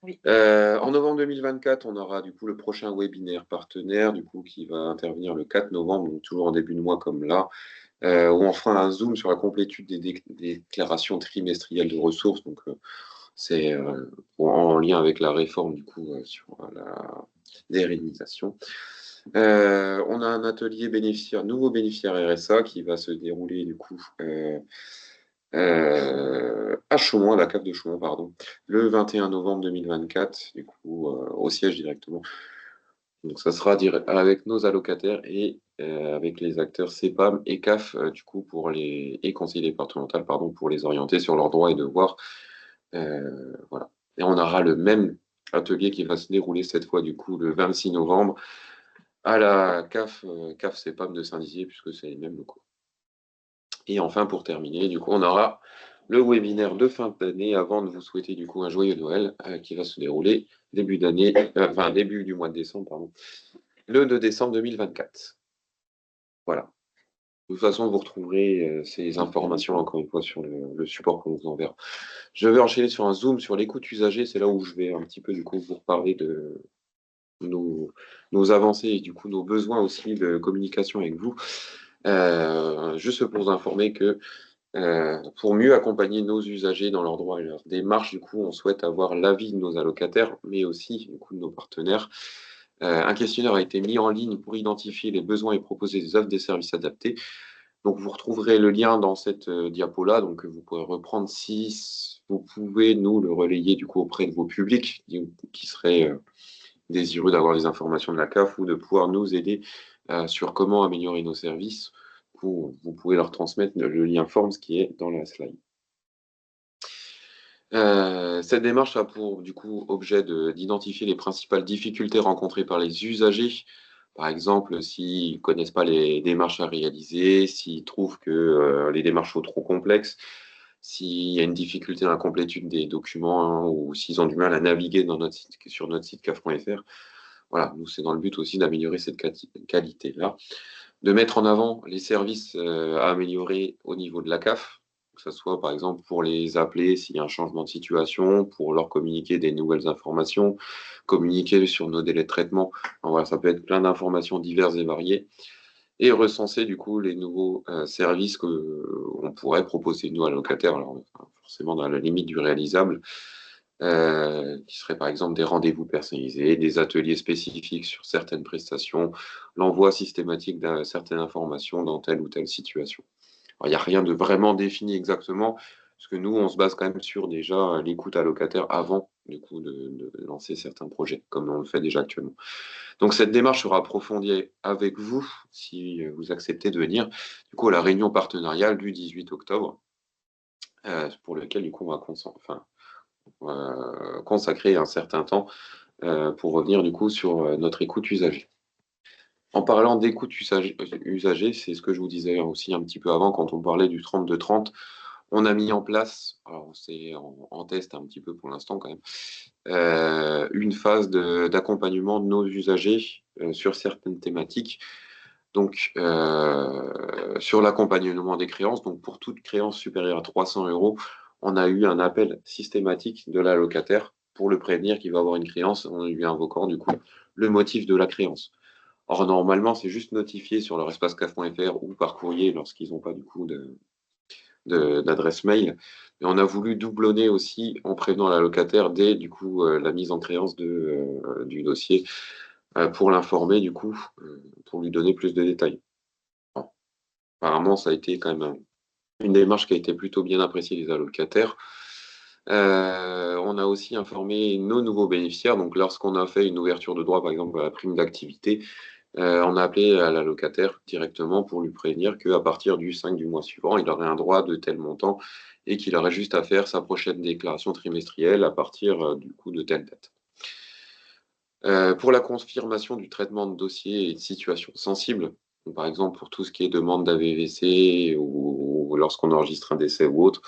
Oui. En novembre 2024, on aura du coup le prochain webinaire partenaire, du coup, qui va intervenir le 4 novembre, donc toujours en début de mois comme là, où on fera un zoom sur la complétude des déclarations trimestrielles de ressources. Donc, c'est en lien avec la réforme du coup sur la déréalisation. On a un atelier nouveau bénéficiaire RSA qui va se dérouler du coup à Chaumont, à la CAF de Chaumont, pardon, le 21 novembre 2024, du coup au siège directement. Donc ça sera avec nos allocataires et avec les acteurs CEPAM et CAF du coup et conseil départemental pardon, pour les orienter sur leurs droits et devoirs. Voilà. Et on aura le même atelier qui va se dérouler cette fois du coup le 26 novembre à la CAF CEPAM de Saint-Dizier, puisque c'est les mêmes locaux. Et enfin, pour terminer, du coup, on aura le webinaire de fin d'année avant de vous souhaiter du coup un joyeux Noël qui va se dérouler début du mois de décembre, pardon, le 2 décembre 2024. Voilà. De toute façon, vous retrouverez ces informations encore une fois sur le support qu'on vous enverra. Je vais enchaîner sur un zoom sur l'écoute usagée. C'est là où je vais un petit peu du coup vous reparler de nos avancées et du coup nos besoins aussi de communication avec vous. Juste pour vous informer que pour mieux accompagner nos usagers dans leurs droits et leurs démarches, du coup, on souhaite avoir l'avis de nos allocataires, mais aussi du coup, de nos partenaires. Un questionnaire a été mis en ligne pour identifier les besoins et proposer des offres des services adaptés. Donc, vous retrouverez le lien dans cette diapo-là. Donc, vous pourrez reprendre si vous pouvez nous le relayer du coup auprès de vos publics qui seraient désireux d'avoir des informations de la CAF ou de pouvoir nous aider sur comment améliorer nos services. Vous pouvez leur transmettre le lien Forms qui est dans la slide. Cette démarche a pour du coup objet d'identifier les principales difficultés rencontrées par les usagers. Par exemple, s'ils ne connaissent pas les démarches à réaliser, s'ils trouvent que les démarches sont trop complexes, s'il y a une difficulté dans la complétude des documents hein, ou s'ils ont du mal à naviguer sur notre site caf.fr. Voilà, nous, c'est dans le but aussi d'améliorer cette qualité-là, de mettre en avant les services à améliorer au niveau de la CAF, que ce soit par exemple pour les appeler s'il y a un changement de situation, pour leur communiquer des nouvelles informations, communiquer sur nos délais de traitement. Enfin, voilà, ça peut être plein d'informations diverses et variées. Et recenser du coup les nouveaux services qu'on pourrait proposer nous allocataires, alors forcément dans la limite du réalisable, qui seraient par exemple des rendez-vous personnalisés, des ateliers spécifiques sur certaines prestations, l'envoi systématique de certaines informations dans telle ou telle situation. Il n'y a rien de vraiment défini exactement, parce que nous, on se base quand même sur déjà l'écoute allocataire avant du coup, de lancer certains projets, comme on le fait déjà actuellement. Donc cette démarche sera approfondie avec vous, si vous acceptez de venir, du coup, à la réunion partenariale du 18 octobre, pour lequel du coup, on va consacrer un certain temps pour revenir du coup sur notre écoute usagée. En parlant d'écoute usagée, c'est ce que je vous disais aussi un petit peu avant quand on parlait du 32-30. On a mis en place, alors c'est en test un petit peu pour l'instant quand même, une phase d'accompagnement de nos usagers sur certaines thématiques. Donc, sur l'accompagnement des créances, donc pour toute créance supérieure à 300 euros, on a eu un appel systématique de l'allocataire pour le prévenir qu'il va avoir une créance en lui invoquant du coup le motif de la créance. Or, normalement, c'est juste notifié sur leur espace caf.fr ou par courrier lorsqu'ils n'ont pas du coup d'adresse mail. Mais on a voulu doublonner aussi en prévenant l'allocataire dès du coup la mise en créance du dossier pour l'informer du coup, pour lui donner plus de détails. Bon, apparemment, ça a été quand même une démarche qui a été plutôt bien appréciée des allocataires. On a aussi informé nos nouveaux bénéficiaires. Donc, lorsqu'on a fait une ouverture de droit, par exemple, à la prime d'activité, on a appelé à l'allocataire directement pour lui prévenir qu'à partir du 5 du mois suivant, il aurait un droit de tel montant et qu'il aurait juste à faire sa prochaine déclaration trimestrielle à partir du coup de telle date. Pour la confirmation du traitement de dossiers et de situations sensibles, par exemple pour tout ce qui est demande d'AVVC ou lorsqu'on enregistre un décès ou autre,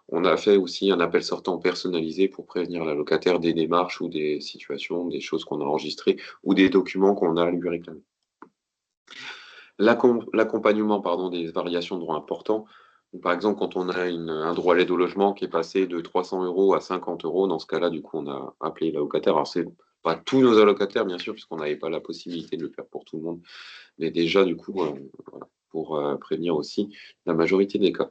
on a fait aussi un appel sortant personnalisé pour prévenir l'allocataire des démarches ou des situations, des choses qu'on a enregistrées ou des documents qu'on a à lui réclamer. L'accompagnement des variations de droits importants. Par exemple, quand on a un droit à l'aide au logement qui est passé de 300 euros à 50 euros, dans ce cas-là, du coup, on a appelé l'allocataire. Alors, c'est pas tous nos allocataires, bien sûr, puisqu'on n'avait pas la possibilité de le faire pour tout le monde, mais déjà, du coup, pour prévenir aussi la majorité des cas.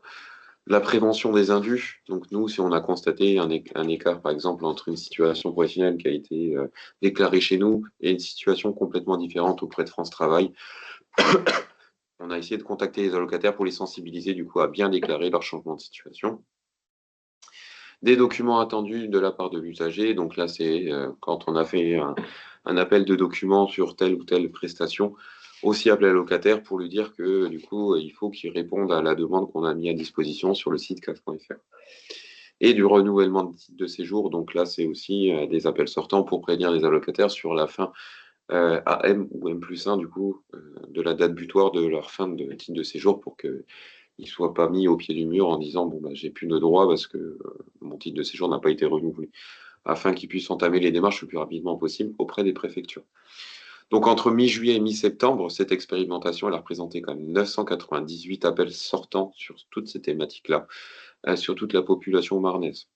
La prévention des indus. Donc, nous, si on a constaté un écart, par exemple, entre une situation professionnelle qui a été déclarée chez nous et une situation complètement différente auprès de France Travail, on a essayé de contacter les allocataires pour les sensibiliser du coup à bien déclarer leur changement de situation. Des documents attendus de la part de l'usager. Donc là, c'est quand on a fait un appel de documents sur telle ou telle prestation, aussi appeler l'allocataire pour lui dire que du coup, il faut qu'il réponde à la demande qu'on a mis à disposition sur le site caf.fr. Et du renouvellement de titre de séjour. Donc là, c'est aussi des appels sortants pour prévenir les allocataires sur la fin à M ou M+1 du coup de la date butoir de leur fin de titre de séjour pour qu'ils ne soient pas mis au pied du mur en disant bon bah j'ai plus de droits parce que mon titre de séjour n'a pas été renouvelé, afin qu'ils puissent entamer les démarches le plus rapidement possible auprès des préfectures. Donc entre mi-juillet et mi-septembre, cette expérimentation elle a représenté quand même 998 appels sortants sur toutes ces thématiques-là, sur toute la population marnaise.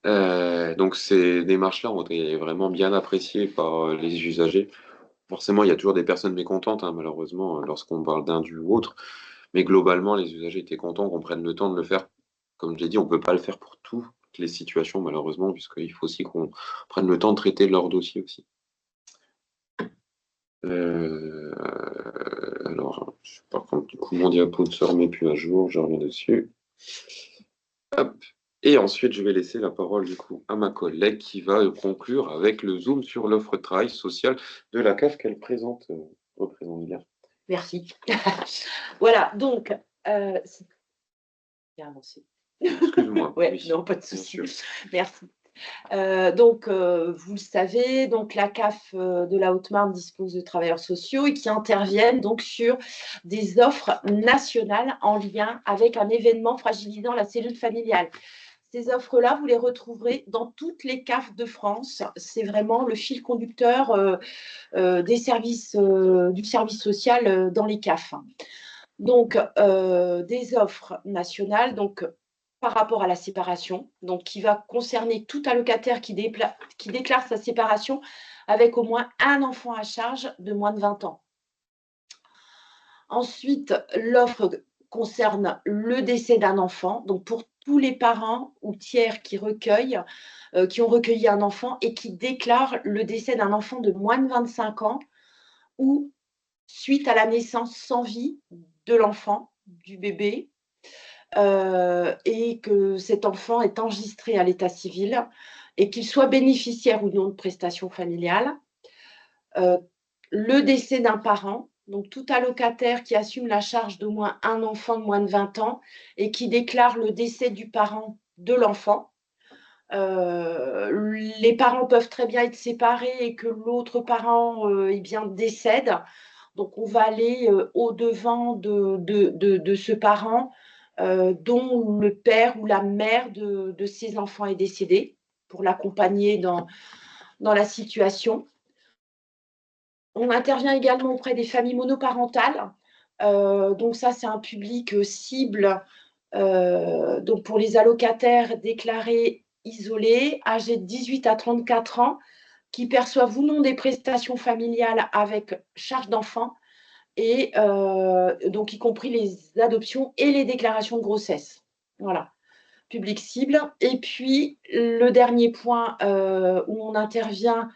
Donc ces démarches-là ont été vraiment bien appréciées par les usagers. Forcément, il y a toujours des personnes mécontentes, hein, malheureusement, lorsqu'on parle d'indus ou autre. Mais globalement, les usagers étaient contents qu'on prenne le temps de le faire. Comme j'ai dit, on ne peut pas le faire pour toutes les situations, malheureusement, puisqu'il faut aussi qu'on prenne le temps de traiter leur dossier aussi. Alors, par contre, coup, mon diapo ne se remet plus à jour, je reviens dessus. Hop. Et ensuite, je vais laisser la parole du coup à ma collègue qui va conclure avec le zoom sur l'offre de travail sociale de la CAF qu'elle représente bien. Merci. Voilà, donc, c'est bien avancé. Excuse-moi. Ouais, Oui, non, pas de bien souci. sûr. Merci. Donc, vous le savez, donc la CAF de la Haute-Marne dispose de travailleurs sociaux et qui interviennent donc sur des offres nationales en lien avec un événement fragilisant la cellule familiale. Ces offres-là, vous les retrouverez dans toutes les CAF de France. C'est vraiment le fil conducteur des services, du service social dans les CAF. Donc, des offres nationales, donc par rapport à la séparation, donc qui va concerner tout allocataire qui déclare sa séparation avec au moins un enfant à charge de moins de 20 ans. Ensuite, l'offre concerne le décès d'un enfant, donc pour tous les parents ou tiers qui ont recueilli un enfant et qui déclarent le décès d'un enfant de moins de 25 ans ou suite à la naissance sans vie de l'enfant, du bébé, et que cet enfant est enregistré à l'état civil et qu'il soit bénéficiaire ou non de prestations familiales. Le décès d'un parent, donc tout allocataire qui assume la charge d'au moins un enfant de moins de 20 ans et qui déclare le décès du parent de l'enfant. Les parents peuvent très bien être séparés et que l'autre parent décède. Donc, on va aller au-devant de ce parent dont le père ou la mère de ses enfants est décédé pour l'accompagner dans la situation. On intervient également auprès des familles monoparentales. Donc, ça, c'est un public cible donc pour les allocataires déclarés isolés, âgés de 18 à 34 ans, qui perçoivent ou non des prestations familiales avec charge d'enfant, et donc y compris les adoptions et les déclarations de grossesse. Voilà, public cible. Et puis, le dernier point où on intervient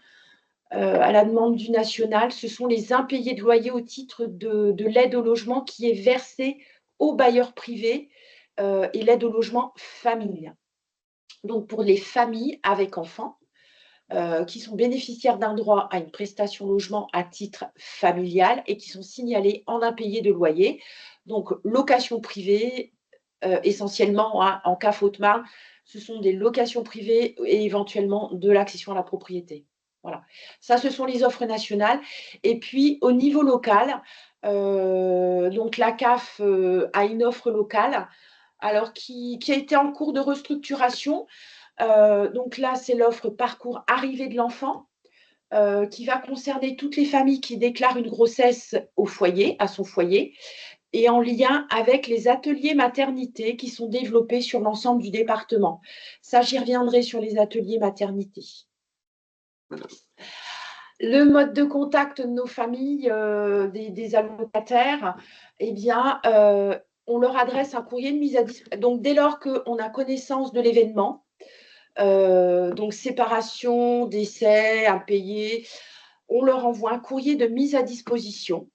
à la demande du national, ce sont les impayés de loyer au titre de l'aide au logement qui est versée aux bailleurs privés et l'aide au logement familial. Donc, pour les familles avec enfants qui sont bénéficiaires d'un droit à une prestation logement à titre familial et qui sont signalés en impayés de loyer. Donc, location privée, essentiellement en CAF Haute-Marne, ce sont des locations privées et éventuellement de l'accession à la propriété. Voilà. Ça, ce sont les offres nationales. Et puis, au niveau local, donc la CAF a une offre locale alors qui a été en cours de restructuration. Donc là, c'est l'offre Parcours Arrivée de l'enfant qui va concerner toutes les familles qui déclarent une grossesse au foyer, à son foyer, et en lien avec les ateliers maternité qui sont développés sur l'ensemble du département. Ça, j'y reviendrai sur les ateliers maternité. Le mode de contact de nos familles, des allocataires, eh bien, on leur adresse un courrier de mise à disposition. Donc, dès lors qu'on a connaissance de l'événement, donc séparation, décès, impayé, on leur envoie un courrier de mise à disposition,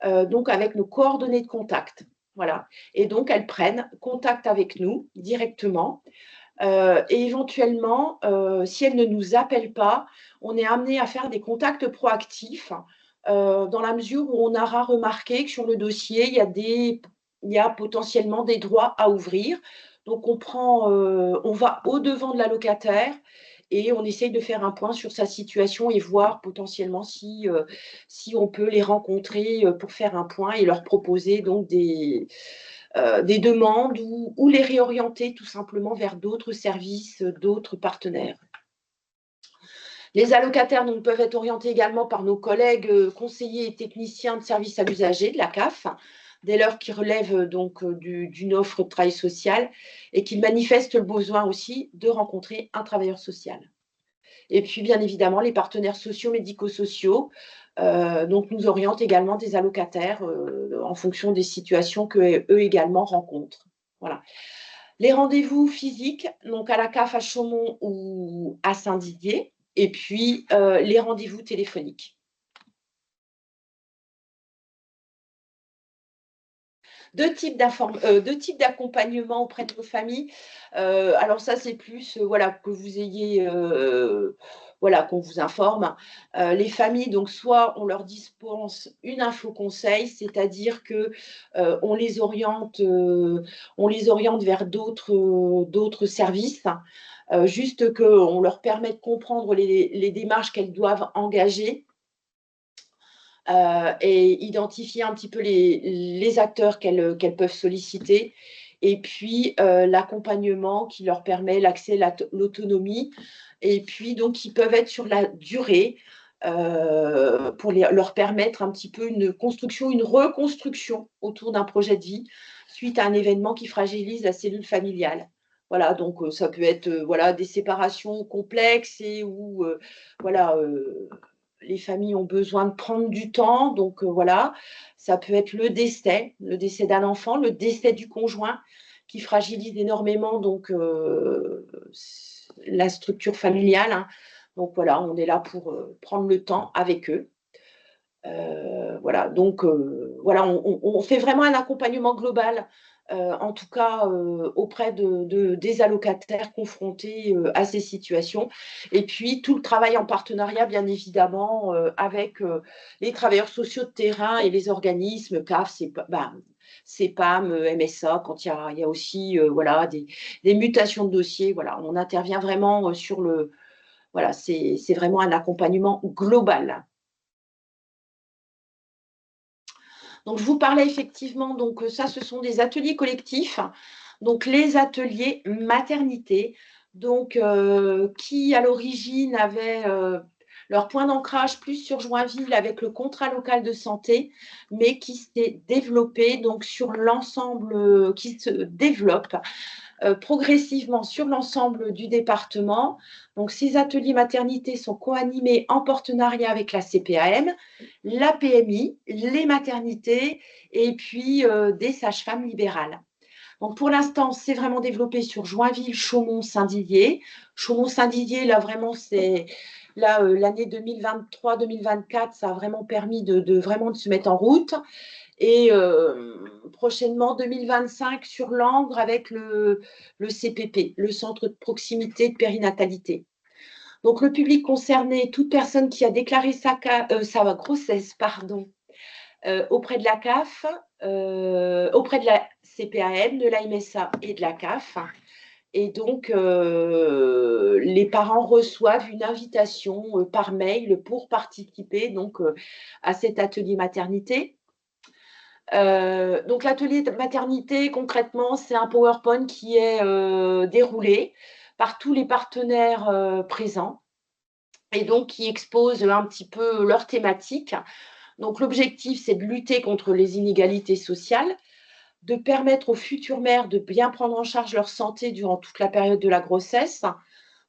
donc avec nos coordonnées de contact. Voilà. Et donc, elles prennent contact avec nous directement. Et éventuellement, si elles ne nous appellent pas, on est amené à faire des contacts proactifs dans la mesure où on aura remarqué que sur le dossier, il y a potentiellement des droits à ouvrir. Donc, on va au-devant de l'allocataire et on essaye de faire un point sur sa situation et voir potentiellement si on peut les rencontrer pour faire un point et leur proposer donc des demandes ou les réorienter tout simplement vers d'autres services, d'autres partenaires. Les allocataires donc, peuvent être orientés également par nos collègues conseillers et techniciens de services à l'usager de la CAF, dès lors qu'ils relèvent donc d'une offre de travail social et qu'ils manifestent le besoin aussi de rencontrer un travailleur social. Et puis, bien évidemment, les partenaires sociaux, médico-sociaux donc nous orientent également des allocataires en fonction des situations qu'eux également rencontrent. Voilà. Les rendez-vous physiques, donc à la CAF à Chaumont ou à Saint-Didier, et puis les rendez-vous téléphoniques. deux types d'accompagnement auprès de vos familles. Alors ça, c'est plus voilà, que vous ayez, voilà, qu'on vous informe. Les familles, donc soit on leur dispense une info conseil, c'est-à-dire que on les oriente vers d'autres services. Juste qu'on leur permet de comprendre les démarches qu'elles doivent engager et identifier un petit peu les acteurs qu'elles peuvent solliciter. Et puis, l'accompagnement qui leur permet l'accès, l'autonomie. Et puis, donc, qui peuvent être sur la durée pour leur permettre un petit peu une construction, une reconstruction autour d'un projet de vie suite à un événement qui fragilise la cellule familiale. Voilà, donc ça peut être voilà, des séparations complexes et où voilà, les familles ont besoin de prendre du temps. Donc voilà, ça peut être le décès d'un enfant, le décès du conjoint qui fragilise énormément donc la structure familiale. Hein. Donc voilà, on est là pour prendre le temps avec eux. Voilà, donc voilà, on fait vraiment un accompagnement global, en tout cas auprès des allocataires confrontés à ces situations. Et puis tout le travail en partenariat, bien évidemment, avec les travailleurs sociaux de terrain et les organismes CAF, CEPAM, MSA, quand il y a aussi voilà, des mutations de dossiers. Voilà, on intervient vraiment sur le. Voilà, c'est vraiment un accompagnement global. Donc, je vous parlais effectivement, donc ça, ce sont des ateliers collectifs. Donc, les ateliers maternité, donc qui à l'origine avaient leur point d'ancrage plus sur Joinville avec le contrat local de santé, mais qui s'est développé donc sur l'ensemble, qui se développe progressivement sur l'ensemble du département. Donc, ces ateliers maternité sont co-animés en partenariat avec la CPAM, la PMI, les maternités et puis des sages-femmes libérales. Donc, pour l'instant, c'est vraiment développé sur Joinville, Chaumont, Saint-Didier. Chaumont-Saint-Didier, là, vraiment, c'est l'année 2023-2024, ça a vraiment permis vraiment de se mettre en route. Et prochainement, 2025, sur Langres avec le CPP, le Centre de proximité de périnatalité. Donc, le public concerné, toute personne qui a déclaré sa grossesse auprès de la CAF, auprès de la CPAM, de la MSA et de la CAF. Et donc, les parents reçoivent une invitation par mail pour participer donc, à cet atelier maternité. Donc, l'atelier de maternité, concrètement, c'est un PowerPoint qui est déroulé par tous les partenaires présents et donc qui expose un petit peu leur thématique. Donc, l'objectif, c'est de lutter contre les inégalités sociales, de permettre aux futures mères de bien prendre en charge leur santé durant toute la période de la grossesse,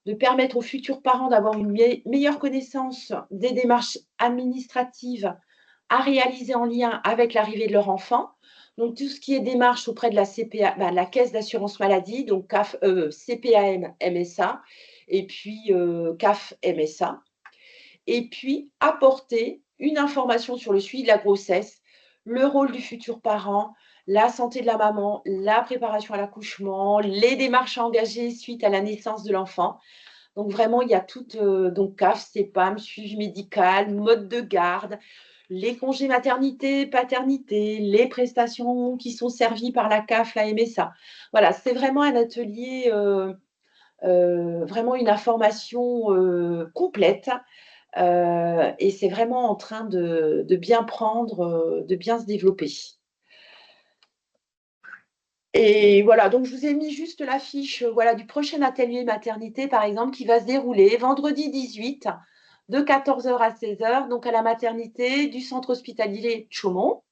de permettre aux futurs parents d'avoir une meilleure connaissance des démarches administratives à réaliser en lien avec l'arrivée de leur enfant. Donc, tout ce qui est démarche auprès de la, la caisse d'assurance maladie, donc CAF, CPAM, MSA, et puis CAF, MSA. Et puis, apporter une information sur le suivi de la grossesse, le rôle du futur parent, la santé de la maman, la préparation à l'accouchement, les démarches à engager suite à la naissance de l'enfant. Donc, vraiment, il y a tout, donc CAF, CEPAM, suivi médical, mode de garde, les congés maternité, paternité, les prestations qui sont servies par la CAF, la MSA. Voilà, c'est vraiment un atelier, vraiment une information complète. Et c'est vraiment en train de bien prendre, de bien se développer. Et voilà, donc je vous ai mis juste l'affiche voilà, du prochain atelier maternité, par exemple, qui va se dérouler vendredi 18 de 14h à 16h, donc à la maternité du centre hospitalier de Chaumont.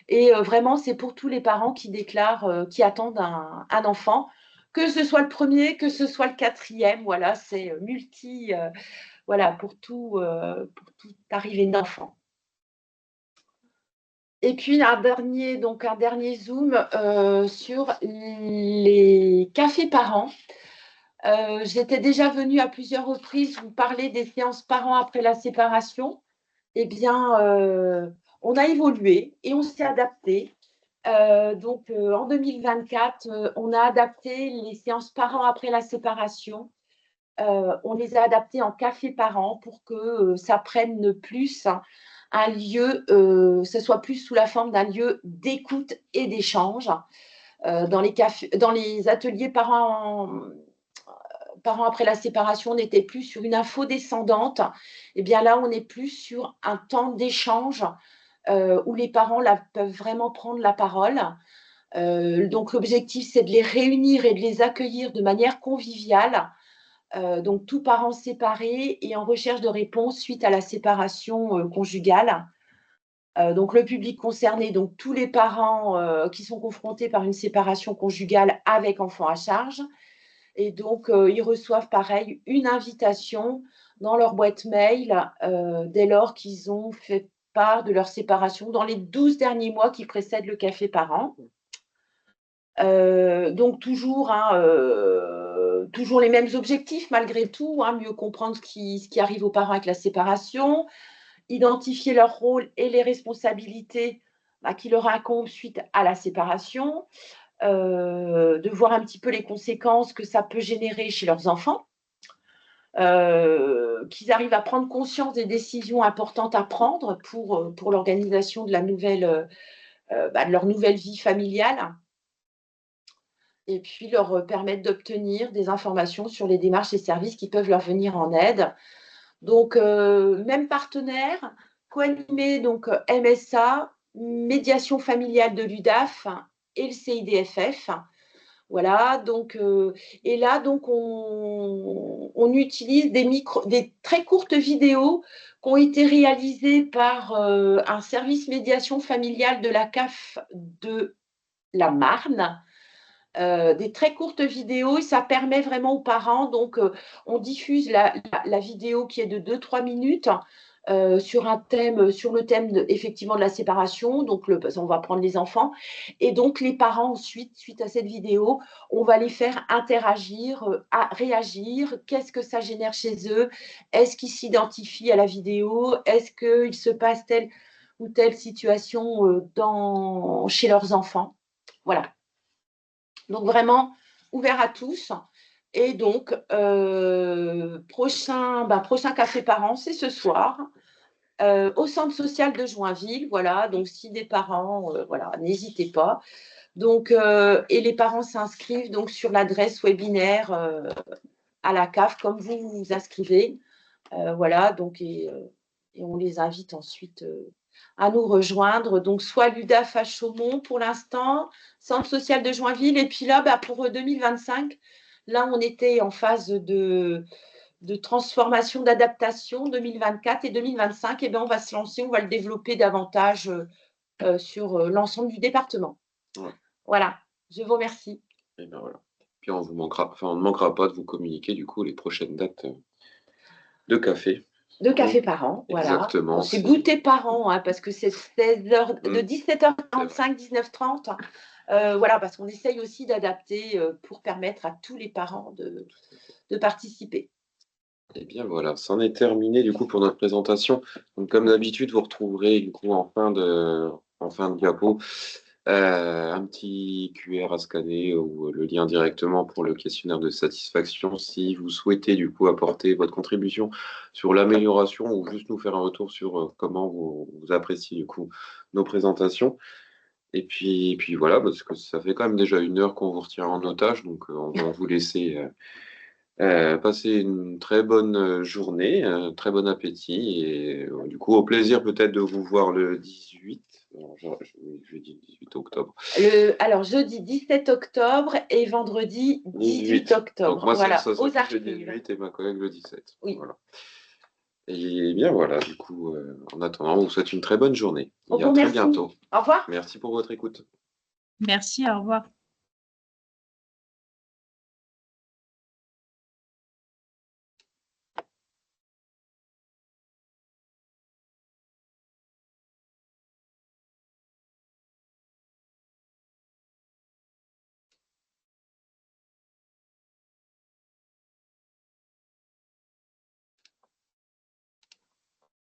Et vraiment, c'est pour tous les parents qui déclarent, qui attendent un enfant, que ce soit le premier, que ce soit le quatrième. Voilà, c'est voilà, pour toute arrivée d'enfant. Et puis, un dernier zoom sur les cafés parents. J'étais déjà venue à plusieurs reprises vous parler des séances parents après la séparation. Eh bien, on a évolué et on s'est adapté. En 2024, on a adapté les séances parents après la séparation. On les a adaptées en café parents pour que ça prenne plus un lieu, ce soit plus sous la forme d'un lieu d'écoute et d'échange. Dans les ateliers parents après la séparation, on n'était plus sur une info descendante. Et bien là, on est plus sur un temps d'échange où les parents peuvent vraiment prendre la parole. Donc l'objectif, c'est de les réunir et de les accueillir de manière conviviale. Donc tous parents séparés et en recherche de réponse suite à la séparation conjugale. Donc le public concerné, donc tous les parents qui sont confrontés par une séparation conjugale avec enfants à charge. Et donc ils reçoivent pareil une invitation dans leur boîte mail dès lors qu'ils ont fait part de leur séparation dans les 12 derniers mois qui précèdent le café parent. Donc toujours les mêmes objectifs malgré tout, mieux comprendre ce qui arrive aux parents avec la séparation, identifier leur rôle et les responsabilités qui leur incombent suite à la séparation, de voir un petit peu les conséquences que ça peut générer chez leurs enfants, qu'ils arrivent à prendre conscience des décisions importantes à prendre pour l'organisation de leur nouvelle vie familiale, et puis leur permettre d'obtenir des informations sur les démarches et services qui peuvent leur venir en aide. Donc, même partenaire, co-animé, donc MSA, médiation familiale de l'UDAF et le CIDFF. Voilà, donc, et là, donc, on utilise des très courtes vidéos qui ont été réalisées par un service médiation familiale de la CAF de la Marne. Des très courtes vidéos et ça permet vraiment aux parents, donc on diffuse la vidéo qui est de 2-3 minutes sur le thème effectivement de la séparation, donc on va prendre les enfants et donc les parents ensuite, suite à cette vidéo, on va les faire interagir, réagir, qu'est-ce que ça génère chez eux, est-ce qu'ils s'identifient à la vidéo, est-ce qu'il se passe telle ou telle situation chez leurs enfants, voilà. Donc, vraiment ouvert à tous. Et donc, prochain café parents, c'est ce soir, au centre social de Joinville. Voilà, donc si des parents, voilà, n'hésitez pas. Donc, et les parents s'inscrivent donc sur l'adresse webinaire à la CAF, comme vous vous inscrivez. Voilà, donc, et on les invite ensuite à nous rejoindre. Donc, soit l'UDAF à Chaumont pour l'instant, Centre social de Joinville. Et puis là, pour 2025, là, on était en phase de transformation, d'adaptation 2024 et 2025. Et bien, on va se lancer, on va le développer davantage sur l'ensemble du département. Ouais. Voilà, je vous remercie. Et ben voilà. Puis on ne manquera pas de vous communiquer du coup les prochaines dates de café. 2 cafés par an, voilà. Exactement. C'est goûter par an, parce que c'est 16h, de 17h45, 19h30. Voilà, parce qu'on essaye aussi d'adapter pour permettre à tous les parents de participer. Et bien voilà, c'en est terminé du coup pour notre présentation. Donc, comme d'habitude, vous retrouverez du coup en fin de diapo un petit QR à scanner ou le lien directement pour le questionnaire de satisfaction si vous souhaitez du coup apporter votre contribution sur l'amélioration ou juste nous faire un retour sur comment vous appréciez du coup nos présentations. Et puis voilà, parce que ça fait quand même déjà 1 heure qu'on vous retient en otage, donc on va vous laisser passer une très bonne journée, très bon appétit et du coup au plaisir peut-être de vous voir le 18. Alors, je dis 18 octobre. Alors, jeudi 17 octobre et vendredi 18 octobre. Donc moi, voilà, ça aux le 18 et ma collègue le 17. Oui. Voilà. Et bien voilà, du coup, en attendant, on vous souhaite une très bonne journée. Et à très bientôt. Au revoir. Merci pour votre écoute. Merci, au revoir.